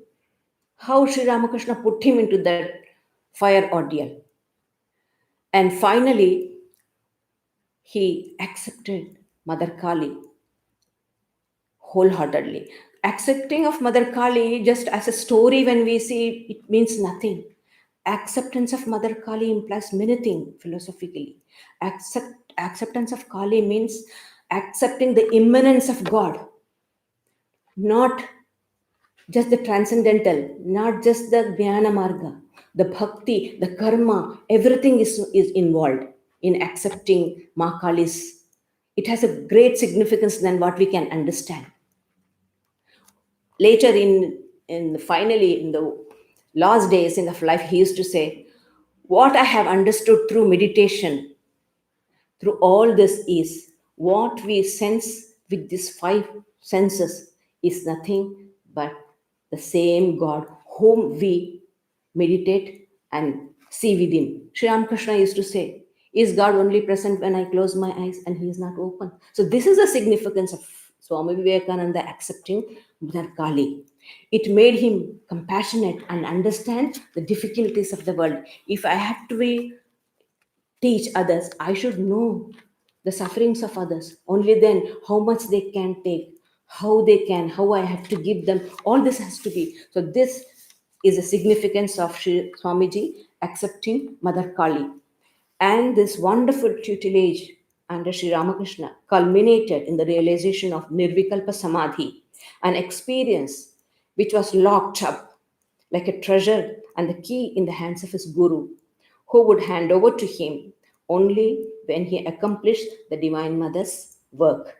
how Sri Ramakrishna put him into that fire ordeal. And finally, he accepted Mother Kali wholeheartedly. Accepting of Mother Kali just as a story, when we see it, means nothing. Acceptance of Mother Kali implies many things philosophically. Acceptance of Kali means accepting the immanence of God, not just the transcendental, not just the Jnana Marga, the Bhakti, the Karma, everything is involved in accepting Ma Kali's. It has a great significance than what we can understand. Later finally in the last days in the life, he used to say, what I have understood through meditation, through all this, is what we sense with these 5 senses is nothing but the same God whom we meditate and see within. Sri Ramakrishna used to say, is God only present when I close my eyes and he is not open? So this is the significance of Swami Vivekananda accepting Mother Kali. It made him compassionate and understand the difficulties of the world. If I have to teach others, I should know the sufferings of others. Only then how much they can take, how I have to give them. All this has to be. So this is the significance of Sri Swamiji accepting Mother Kali. And this wonderful tutelage under Sri Ramakrishna culminated in the realization of Nirvikalpa Samadhi, an experience which was locked up like a treasure and the key in the hands of his guru, who would hand over to him only when he accomplished the Divine Mother's work.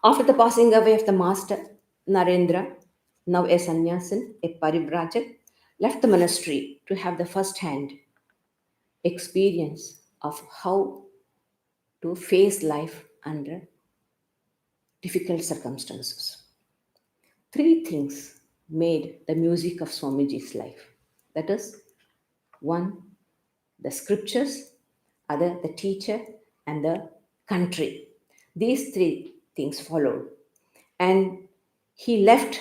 After the passing away of the master, Narendra, now a sannyasin, a parivrajak, left the monastery to have the first-hand experience of how to face life under difficult circumstances. Three things made the music of Swamiji's life. That is, one, the scriptures, other, the teacher, and the country. These three things followed. And he left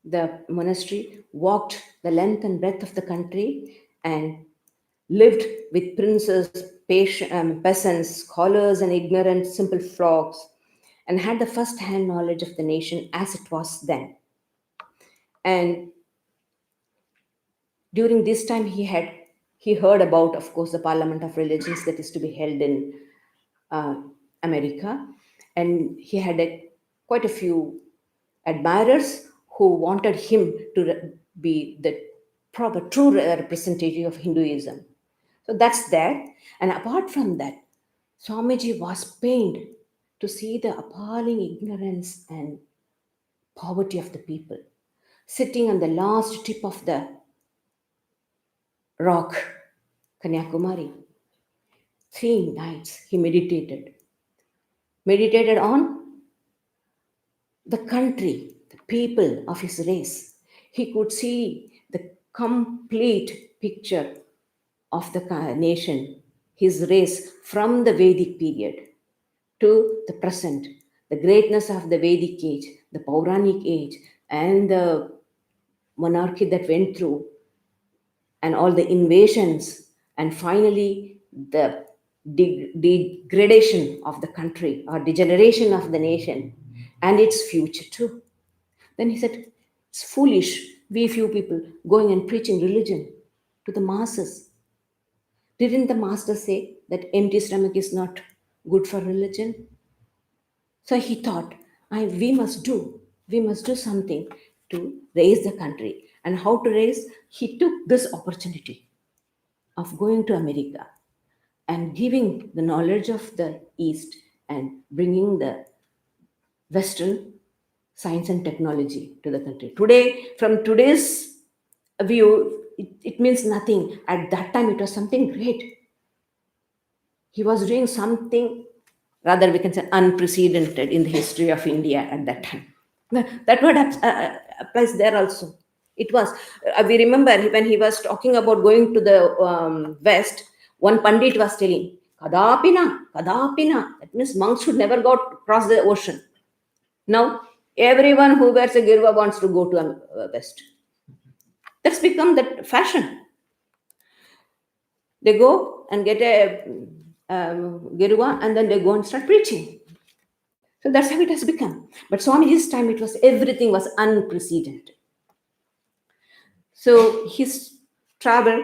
the monastery, walked the length and breadth of the country, and lived with princes, peasants, scholars, and ignorant, simple flocks, and had the first-hand knowledge of the nation as it was then. And during this time, he heard about, of course, the Parliament of Religions that is to be held in America, and he had quite a few admirers who wanted him to be the proper, true representative of Hinduism. So that's that. And apart from that, Swamiji was pained to see the appalling ignorance and poverty of the people. Sitting on the last tip of the rock, Kanyakumari, 3 nights he meditated on the country, the people of his race. He could see the complete picture of the nation, his race, from the Vedic period to the present, the greatness of the Vedic age, the Pauranic age, and the monarchy that went through, and all the invasions, and finally the degradation of the country or degeneration of the nation and its future too. Then he said, it's foolish, we few people going and preaching religion to the masses. Didn't the master say that empty stomach is not good for religion? So he thought, we must do something to raise the country. And how to raise? He took this opportunity of going to America and giving the knowledge of the East and bringing the Western science and technology to the country. Today, from today's view, it means nothing. At that time, it was something great. He was doing something, rather we can say, unprecedented in the history of India at that time. That word applies there also. It was, we remember when he was talking about going to the West, one Pandit was telling, Kadapina. That means monks should never go across the ocean. Now, everyone who wears a girva wants to go to West. That's become the fashion. They go and get a girva and then they go and start preaching. So that's how it has become. But Swamiji's time, everything was unprecedented. So his travel,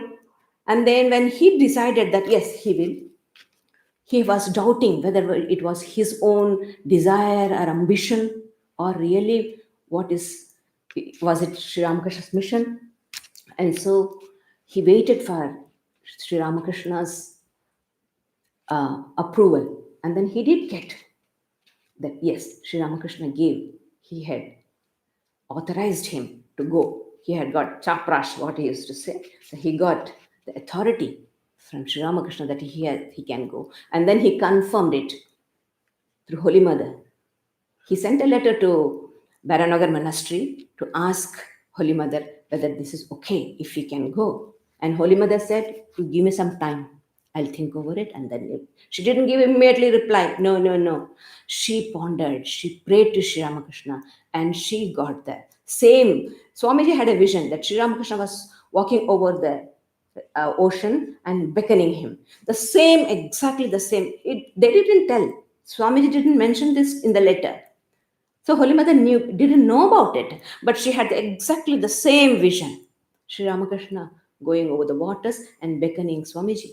and then when he decided that yes, he will, he was doubting whether it was his own desire or ambition or really was it Sri Ramakrishna's mission? And so he waited for Sri Ramakrishna's approval, and then he did get that yes, Sri Ramakrishna he had authorized him to go. He had got chaprash, what he used to say. So he got the authority from Sri Ramakrishna that he can go. And then he confirmed it through Holy Mother. He sent a letter to Baranagar Monastery to ask Holy Mother whether this is okay, if he can go. And Holy Mother said, give me some time. I'll think over it. And then she didn't give immediately reply. No. She pondered. She prayed to Sri Ramakrishna and she got there. Same. Swamiji had a vision that Sri Ramakrishna was walking over the ocean and beckoning him. Exactly the same. They didn't tell. Swamiji didn't mention this in the letter. So Holy Mother didn't know about it, but she had exactly the same vision. Sri Ramakrishna going over the waters and beckoning Swamiji.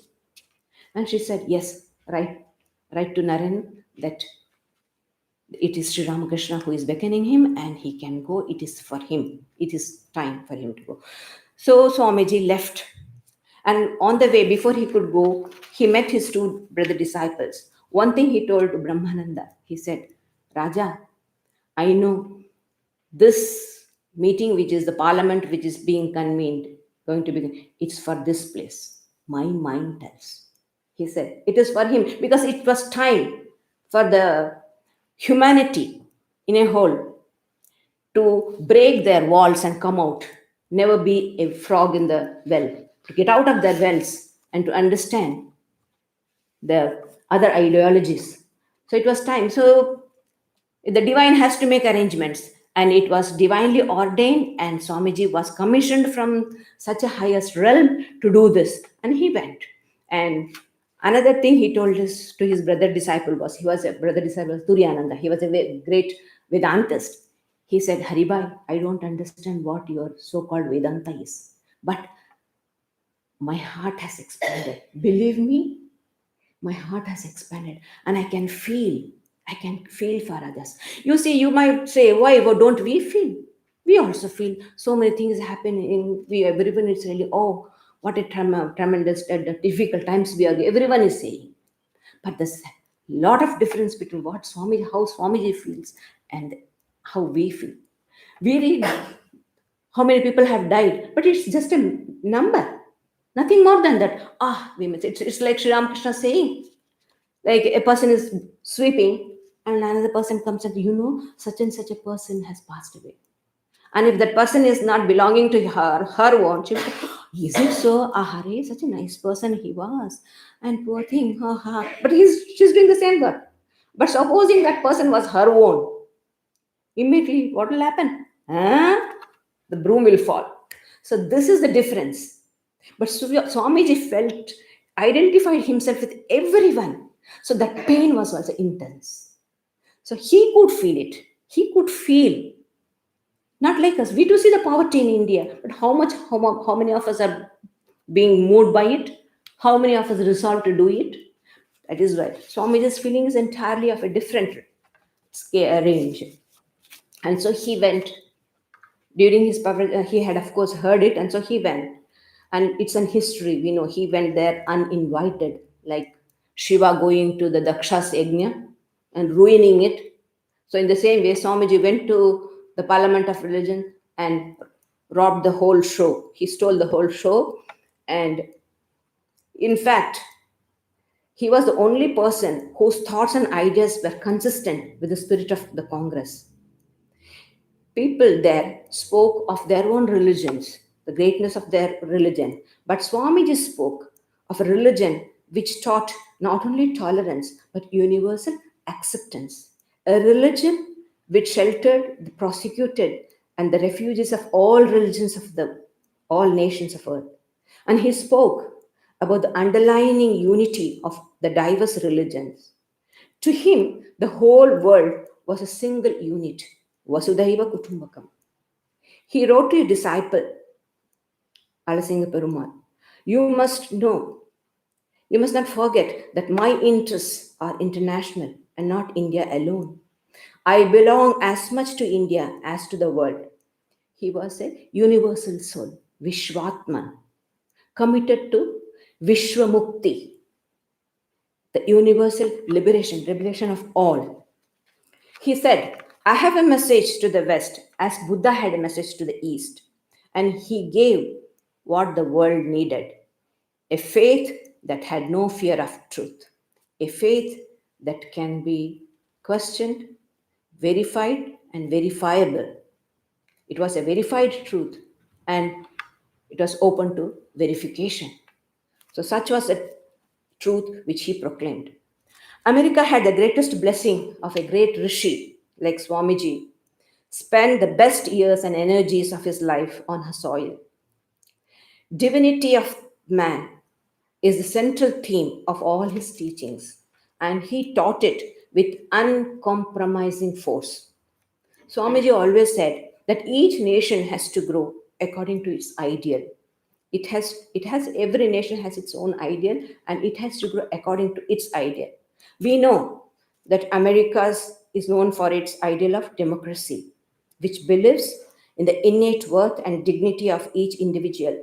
And she said, yes, write to Naren that it is Sri Ramakrishna who is beckoning him and he can go. It is for him. It is time for him to go. So Swamiji left. And on the way, before he could go, he met his two brother disciples. One thing he told to Brahmananda, he said, Raja, I know this meeting, which is the parliament, which is being convened, going to be, it's for this place. My mind tells. He said, it is for him because it was time for the humanity in a whole to break their walls and come out, never be a frog in the well, to get out of their wells and to understand the other ideologies. So it was time. So the divine has to make arrangements, and it was divinely ordained, and Swamiji was commissioned from such a highest realm to do this, and he went. And another thing he told this to his brother disciple was, he was a brother disciple, Turyananda. He was a great Vedantist. He said, Haribai, I don't understand what your so-called Vedanta is, but my heart has expanded. Believe me, my heart has expanded, and I can feel for others. You see, you might say, why don't we feel? We also feel so many things happening. Everyone is really, oh, what a tremendous, difficult times we are. Everyone is saying. But there's a lot of difference between how Swamiji feels and how we feel. We read how many people have died, but it's just a number. Nothing more than that. It's like Sri Ramakrishna saying, like a person is sweeping and another person comes and such and such a person has passed away. And if that person is not belonging to her own, she'll say, is it so? Hare, such a nice person he was. And poor thing, but she's doing the same work. But supposing that person was her own, immediately what will happen? The broom will fall. So this is the difference. But Swamiji identified himself with everyone. So that pain was also intense. So he could feel it. He could feel. Not like us. We do see the poverty in India, but how many of us are being moved by it? How many of us resolve to do it? That is right. Swamiji's feeling is entirely of a different range. And so he went. During his he had of course heard it, and so he went. And it's an history, we know he went there uninvited, like Shiva going to the Daksha's Yajna and ruining it. So in the same way, Swamiji went to the Parliament of Religion and robbed the whole show. He stole the whole show. And in fact, he was the only person whose thoughts and ideas were consistent with the spirit of the Congress. People there spoke of their own religions, the greatness of their religion. But Swamiji spoke of a religion which taught not only tolerance, but universal acceptance. A religion which sheltered the persecuted and the refugees of all religions of all nations of earth. And he spoke about the underlying unity of the diverse religions. To him, the whole world was a single unit. Vasudhaiva Kutumbakam. He wrote to a disciple, Alasinga Perumal, you must know, you must not forget that my interests are international and not India alone. I belong as much to India as to the world. He was a universal soul, Vishwatman, committed to Vishwamukti, the universal liberation of all. He said, I have a message to the West as Buddha had a message to the East. And he gave what the world needed, a faith that had no fear of truth, a faith that can be questioned, verified, and verifiable. It was a verified truth and it was open to verification. So such was a truth which he proclaimed. America had the greatest blessing of a great rishi like Swamiji, spent the best years and energies of his life on her soil. Divinity of man is the central theme of all his teachings, and he taught it with uncompromising force. Swamiji always said that each nation has to grow according to its ideal. Every nation has its own ideal and it has to grow according to its ideal. We know that America is known for its ideal of democracy, which believes in the innate worth and dignity of each individual.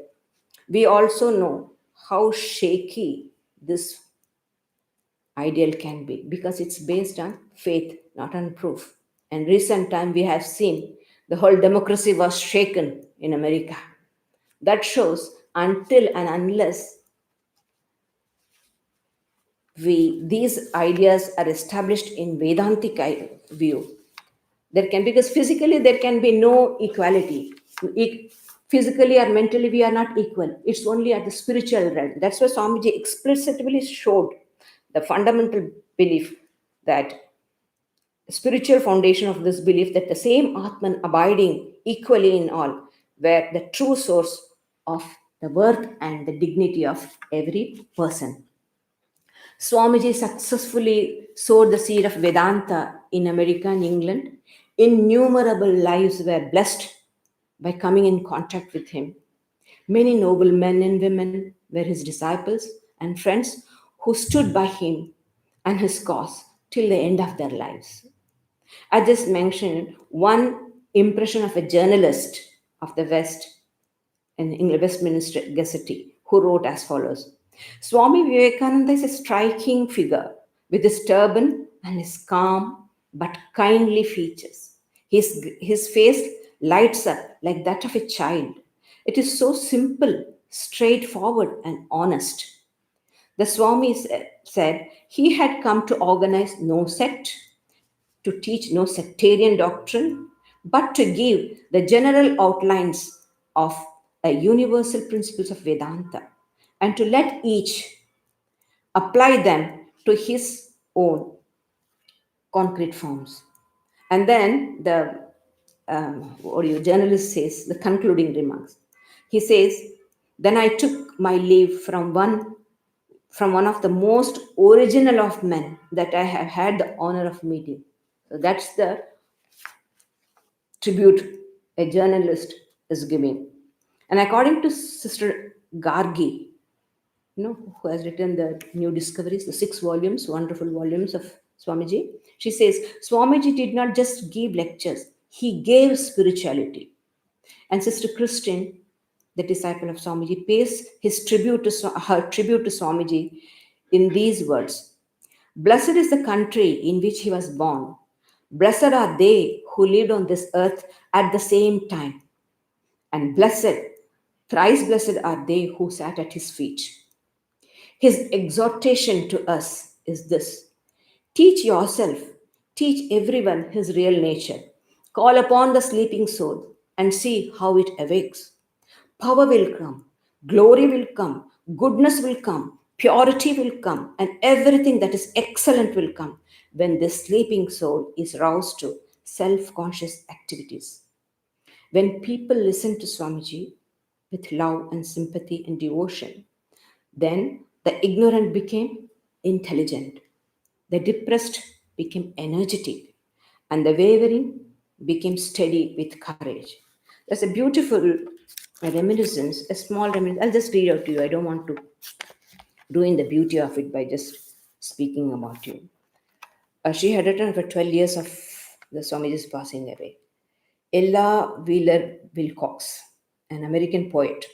We also know how shaky this ideal can be because it's based on faith, not on proof. And recent time we have seen the whole democracy was shaken in America. That shows until and unless these ideas are established in Vedantic view, there can, because physically there can be no equality. Physically or mentally we are not equal. It's only at the spiritual realm. That's why Swamiji explicitly showed the fundamental belief that spiritual foundation of this belief that the same Atman abiding equally in all, where the true source of the worth and the dignity of every person. Swamiji successfully sowed the seed of Vedanta in America and England. Innumerable lives were blessed by coming in contact with him. Many noble men and women were his disciples and friends who stood by him and his cause till the end of their lives. I just mentioned one impression of a journalist of the West in Westminster Gazette who wrote as follows. Swami Vivekananda is a striking figure with his turban and his calm but kindly features. His face lights up like that of a child. It is so simple, straightforward, and honest. The Swami said he had come to organize no sect, to teach no sectarian doctrine, but to give the general outlines of a universal principles of Vedanta and to let each apply them to his own concrete forms. And then the journalist says the concluding remarks. He says, then I took my leave from one of the most original of men that I have had the honor of meeting. So that's the tribute a journalist is giving. And according to Sister Gargi, who has written the New Discoveries, the 6 volumes, wonderful volumes of Swamiji, she says, Swamiji did not just give lectures, he gave spirituality. And Sister Christine, the disciple of Swamiji, pays her tribute to Swamiji in these words. Blessed is the country in which he was born. Blessed are they who lived on this earth at the same time. And blessed, thrice blessed are they who sat at his feet. His exhortation to us is this. Teach yourself, teach everyone his real nature. Call upon the sleeping soul and see how it awakes. Power will come, glory will come, goodness will come, purity will come, and everything that is excellent will come when this sleeping soul is roused to self-conscious activities. When people listen to Swamiji with love and sympathy and devotion, then the ignorant became intelligent, the depressed became energetic, and the wavering became steady with courage. There's a beautiful reminiscence, a small reminiscence. I'll just read out to you. I don't want to ruin the beauty of it by just speaking about you. She had written for 12 years of the Swamiji's passing away. Ella Wheeler Wilcox, an American poet.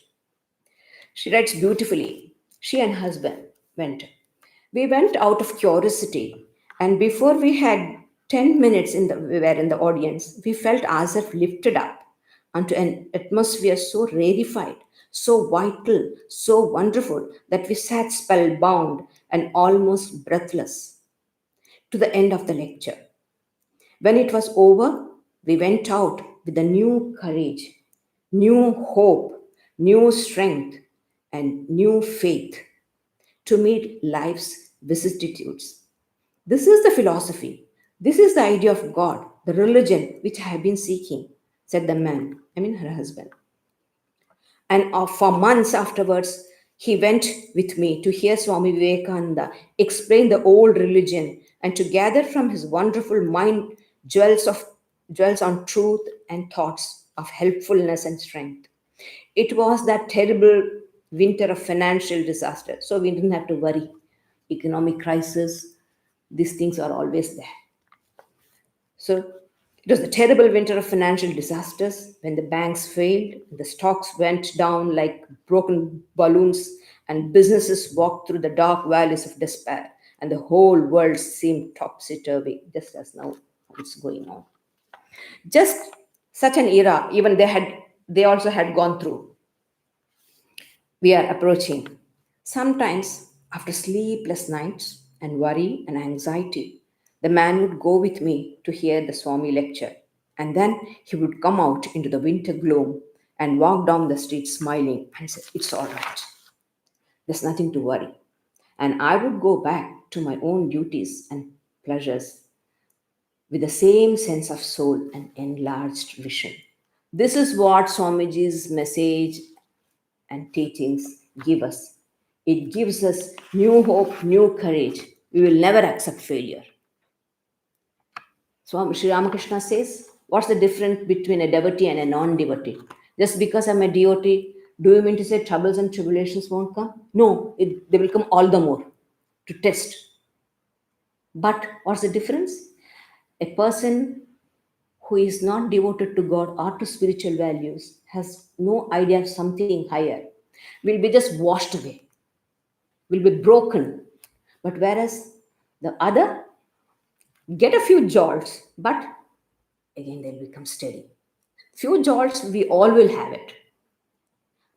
She writes beautifully. She and husband went. We went out of curiosity, and before we had 10 minutes we were in the audience, we felt ourselves lifted up onto an atmosphere so rarefied, so vital, so wonderful that we sat spellbound and almost breathless to the end of the lecture. When it was over, we went out with a new courage, new hope, new strength, and new faith to meet life's vicissitudes. This is the philosophy. This is the idea of God, the religion which I have been seeking, said the man, her husband. And for months afterwards, he went with me to hear Swami Vivekananda explain the old religion and to gather from his wonderful mind jewels of dwells on truth and thoughts of helpfulness and strength. It was that terrible winter of financial disaster, so we didn't have to worry. Economic crisis, these things are always there. So it was the terrible winter of financial disasters when the banks failed, the stocks went down like broken balloons, and businesses walked through the dark valleys of despair, and the whole world seemed topsy-turvy, just as now it's going on. Just such an era, even they also had gone through. We are approaching. Sometimes, after sleepless nights and worry and anxiety, the man would go with me to hear the Swami lecture, and then he would come out into the winter gloom and walk down the street smiling and say, "It's all right. There's nothing to worry." And I would go back to my own duties and pleasures with the same sense of soul and enlarged vision. This is what Swamiji's message and teachings give us. It gives us new hope, new courage. We will never accept failure. Swami Sri Ramakrishna says, what's the difference between a devotee and a non-devotee? Just because I'm a devotee, do you mean to say troubles and tribulations won't come? No, they will come all the more to test. But what's the difference? A person who is not devoted to God or to spiritual values has no idea of something higher, will be just washed away, will be broken. But whereas the other get a few jolts, but again they'll become steady. Few jolts, we all will have it,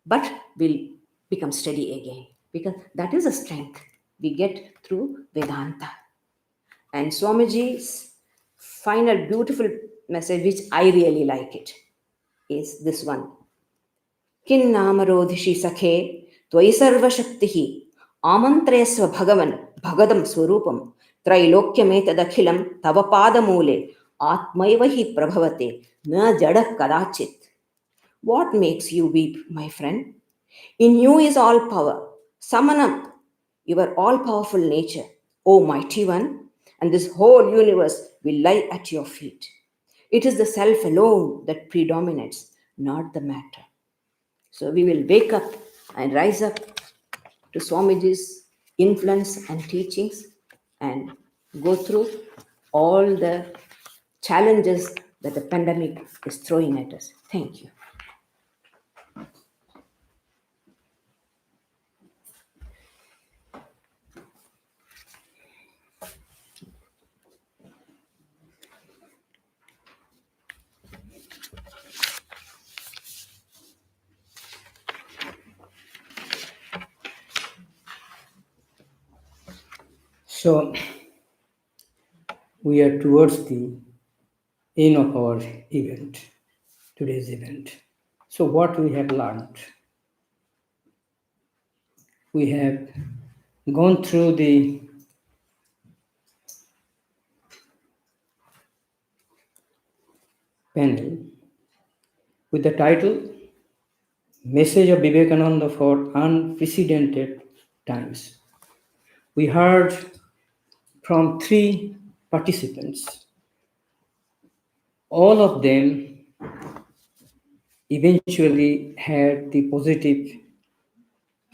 but we'll become steady again, because that is a strength we get through Vedanta. And Swamiji's final beautiful message, which I really like it, is this one. Kinnamarodhishi sakhe tvai sarva shaktihi amantrayasva bhagavan bhagadam swarupam trailokyameta tava padamule atmaiva hi prabhavate na jada kadachit. What makes you weep, my friend? In you is all power. Samanam, your all-powerful nature, O mighty one, and this whole universe will lie at your feet. It is the self alone that predominates, not the matter. So we will wake up and rise up to Swamiji's influence and teachings and go through all the challenges that the pandemic is throwing at us. Thank you. So we are towards the end of our event, today's event. So what we have learned? We have gone through the panel with the title Message of Vivekananda for Unprecedented Times. We heard from 3 participants. All of them eventually had the positive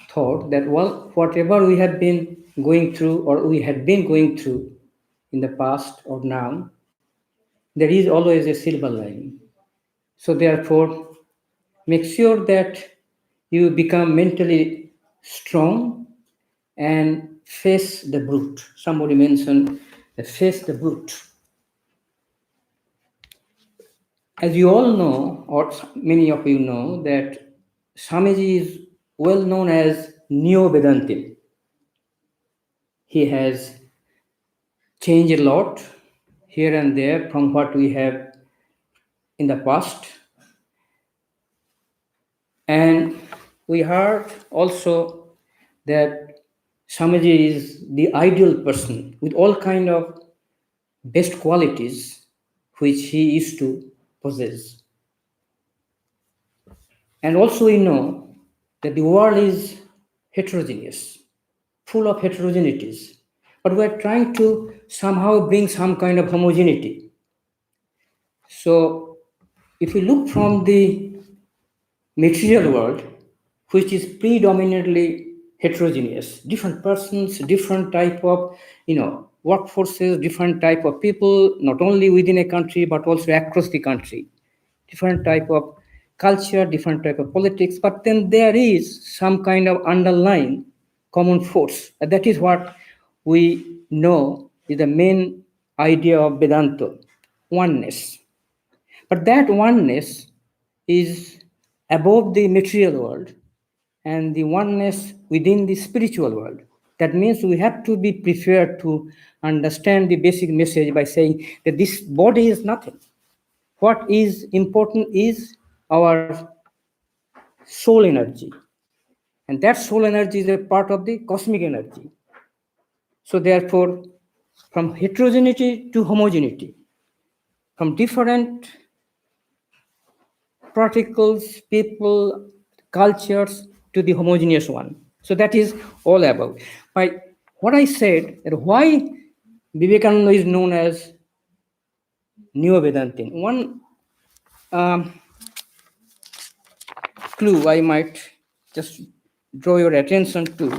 thought that, well, whatever we have been going through or we had been going through in the past or now, there is always a silver lining. So therefore, make sure that you become mentally strong and face the brute. Somebody mentioned face the brute. As you all know, or many of you know, that Swamiji is well known as Neo-Vedantin. He has changed a lot here and there from what we have in the past. And we heard also that Swamiji is the ideal person with all kind of best qualities which he used to possess. And also we know that the world is heterogeneous, full of heterogeneities. But we are trying to somehow bring some kind of homogeneity. So if you look from the material world, which is predominantly heterogeneous, different persons, different type of workforces, different type of people, not only within a country but also across the country, different type of culture, different type of politics, but then there is some kind of underlying common force. And that is what we know is the main idea of Vedanta, oneness. But that oneness is above the material world and the oneness within the spiritual world. That means we have to be prepared to understand the basic message by saying that this body is nothing. What is important is our soul energy. And that soul energy is a part of the cosmic energy. So therefore, from heterogeneity to homogeneity, from different particles, people, cultures to the homogeneous one. So that is all about. By what I said, that why Vivekananda is known as Neo-Vedantin. One clue I might just draw your attention to,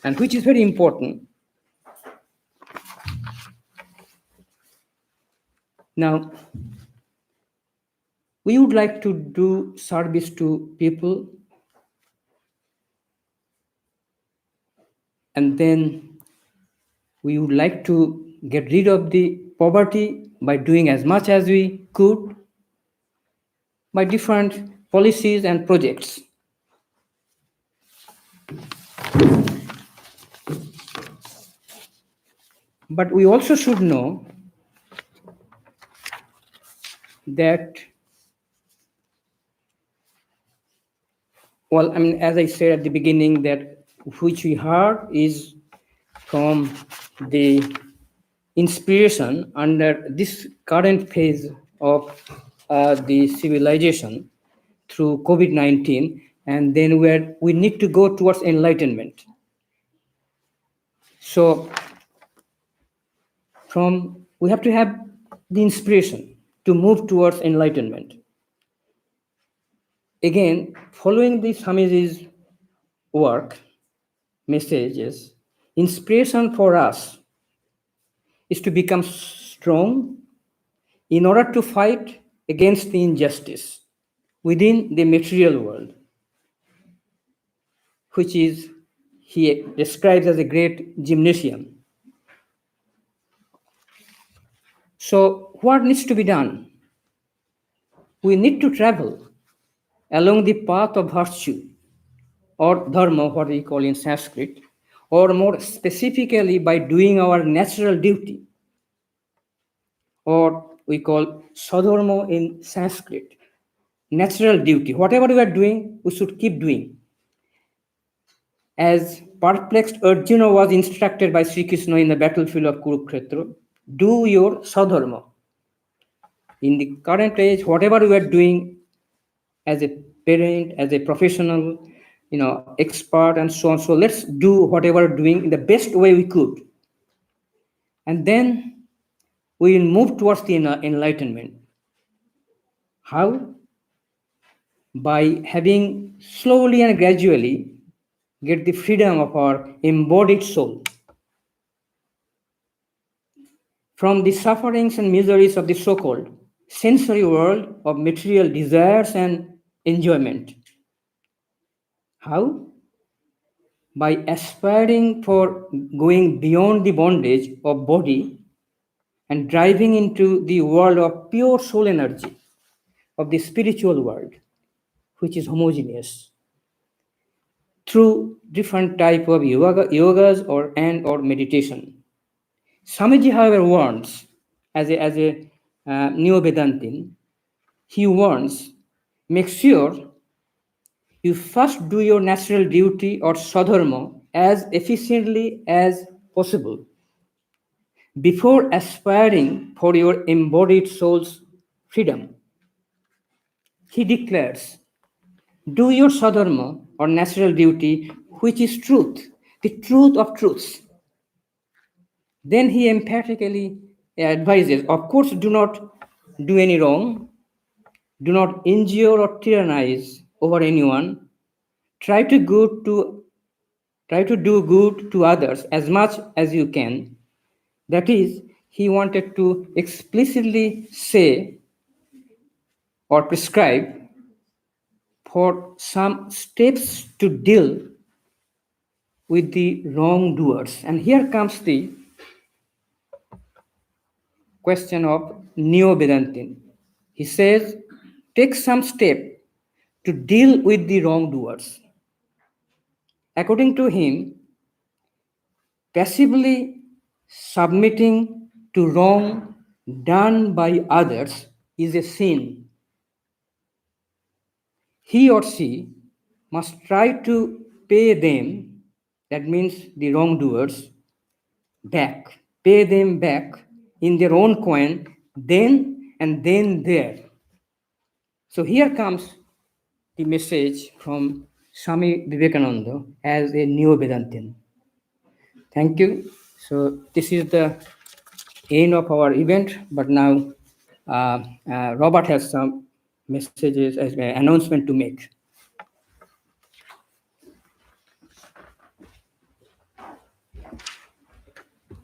and which is very important. Now, we would like to do service to people, and then we would like to get rid of the poverty by doing as much as we could by different policies and projects. But we also should know that, well, I mean, as I said at the beginning, that which we heard is from the inspiration under this current phase of the civilization through COVID-19, and then we need to go towards enlightenment. So we have to have the inspiration to move towards enlightenment. Again, following the Swamiji's work, messages, inspiration for us is to become strong in order to fight against the injustice within the material world, which is he describes as a great gymnasium. So what needs to be done? We need to travel along the path of virtue, or dharma, what we call in Sanskrit, or more specifically by doing our natural duty, or we call sadharma in Sanskrit, natural duty. Whatever we are doing, we should keep doing. As perplexed Arjuna was instructed by Sri Krishna in the battlefield of Kurukshetra, do your sadharma. In the current age, whatever we are doing as a parent, as a professional, expert, and so on. So let's do whatever we're doing in the best way we could. And then we will move towards the enlightenment. How? By having slowly and gradually get the freedom of our embodied soul from the sufferings and miseries of the so-called sensory world of material desires and enjoyment. How? By aspiring for going beyond the bondage of body and driving into the world of pure soul energy of the spiritual world, which is homogeneous, through different type of yogas or meditation. Swamiji, however, warns, as a Neo-Vedantin, he warns, make sure you first do your natural duty or sadharma as efficiently as possible before aspiring for your embodied soul's freedom. He declares, do your sadharma or natural duty, which is truth, the truth of truths. Then he emphatically advises, of course, do not do any wrong, do not injure or tyrannize over anyone, try to do good to others as much as you can. That is, he wanted to explicitly say or prescribe for some steps to deal with the wrongdoers. And here comes the question of Neo-Vedantin. He says, take some step to deal with the wrongdoers. According to him, passively submitting to wrong done by others is a sin. He or she must try to pay them, that means the wrongdoers, back, pay them back in their own coin, then and then there. So here comes the message from Swami Vivekananda as a Neo-Vedantin. Thank you. So this is the end of our event, but now Robert has some messages as an announcement to make.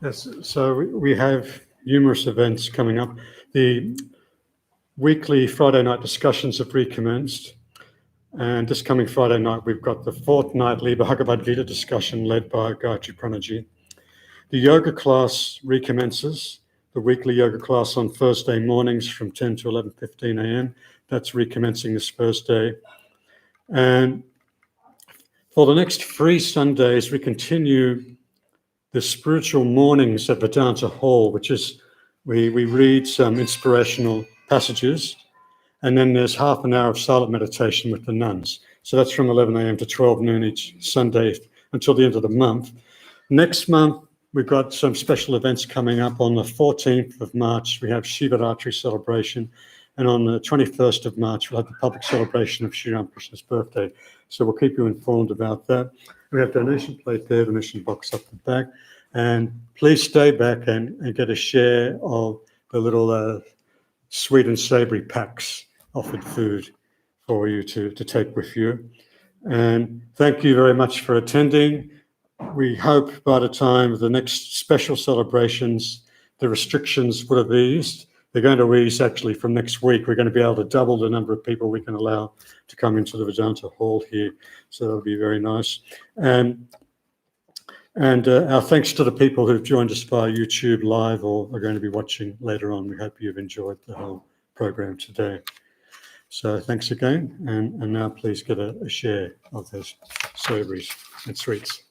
Yes, so we have numerous events coming up. The weekly Friday night discussions have recommenced. And this coming Friday night, we've got the fortnightly Bhagavad Gita discussion led by Gayatri Pranaji. The yoga class recommences, the weekly yoga class on Thursday mornings from 10 to 11:15 a.m. That's recommencing this Thursday. And for the next 3 Sundays, we continue the spiritual mornings at Vedanta Hall, which is, we read some inspirational passages, and then there's half an hour of silent meditation with the nuns. So that's from 11 a.m. to 12 noon each Sunday until the end of the month. Next month, we've got some special events coming up. On the 14th of March, we have Shivaratri celebration. And on the 21st of March, we'll have the public celebration of Sri Ramakrishna's birthday. So we'll keep you informed about that. We have donation plate there, donation box up the back. And please stay back and get a share of the little sweet and savory packs, offered food for you to take with you. And thank you very much for attending. We hope by the time of the next special celebrations, the restrictions would have eased. They're going to ease actually from next week. We're going to be able to double the number of people we can allow to come into the Vedanta Hall here. So that'll be very nice. And our thanks to the people who've joined us via YouTube Live or are going to be watching later on. We hope you've enjoyed the whole program today. So thanks again. And now please get a share of those savouries and sweets.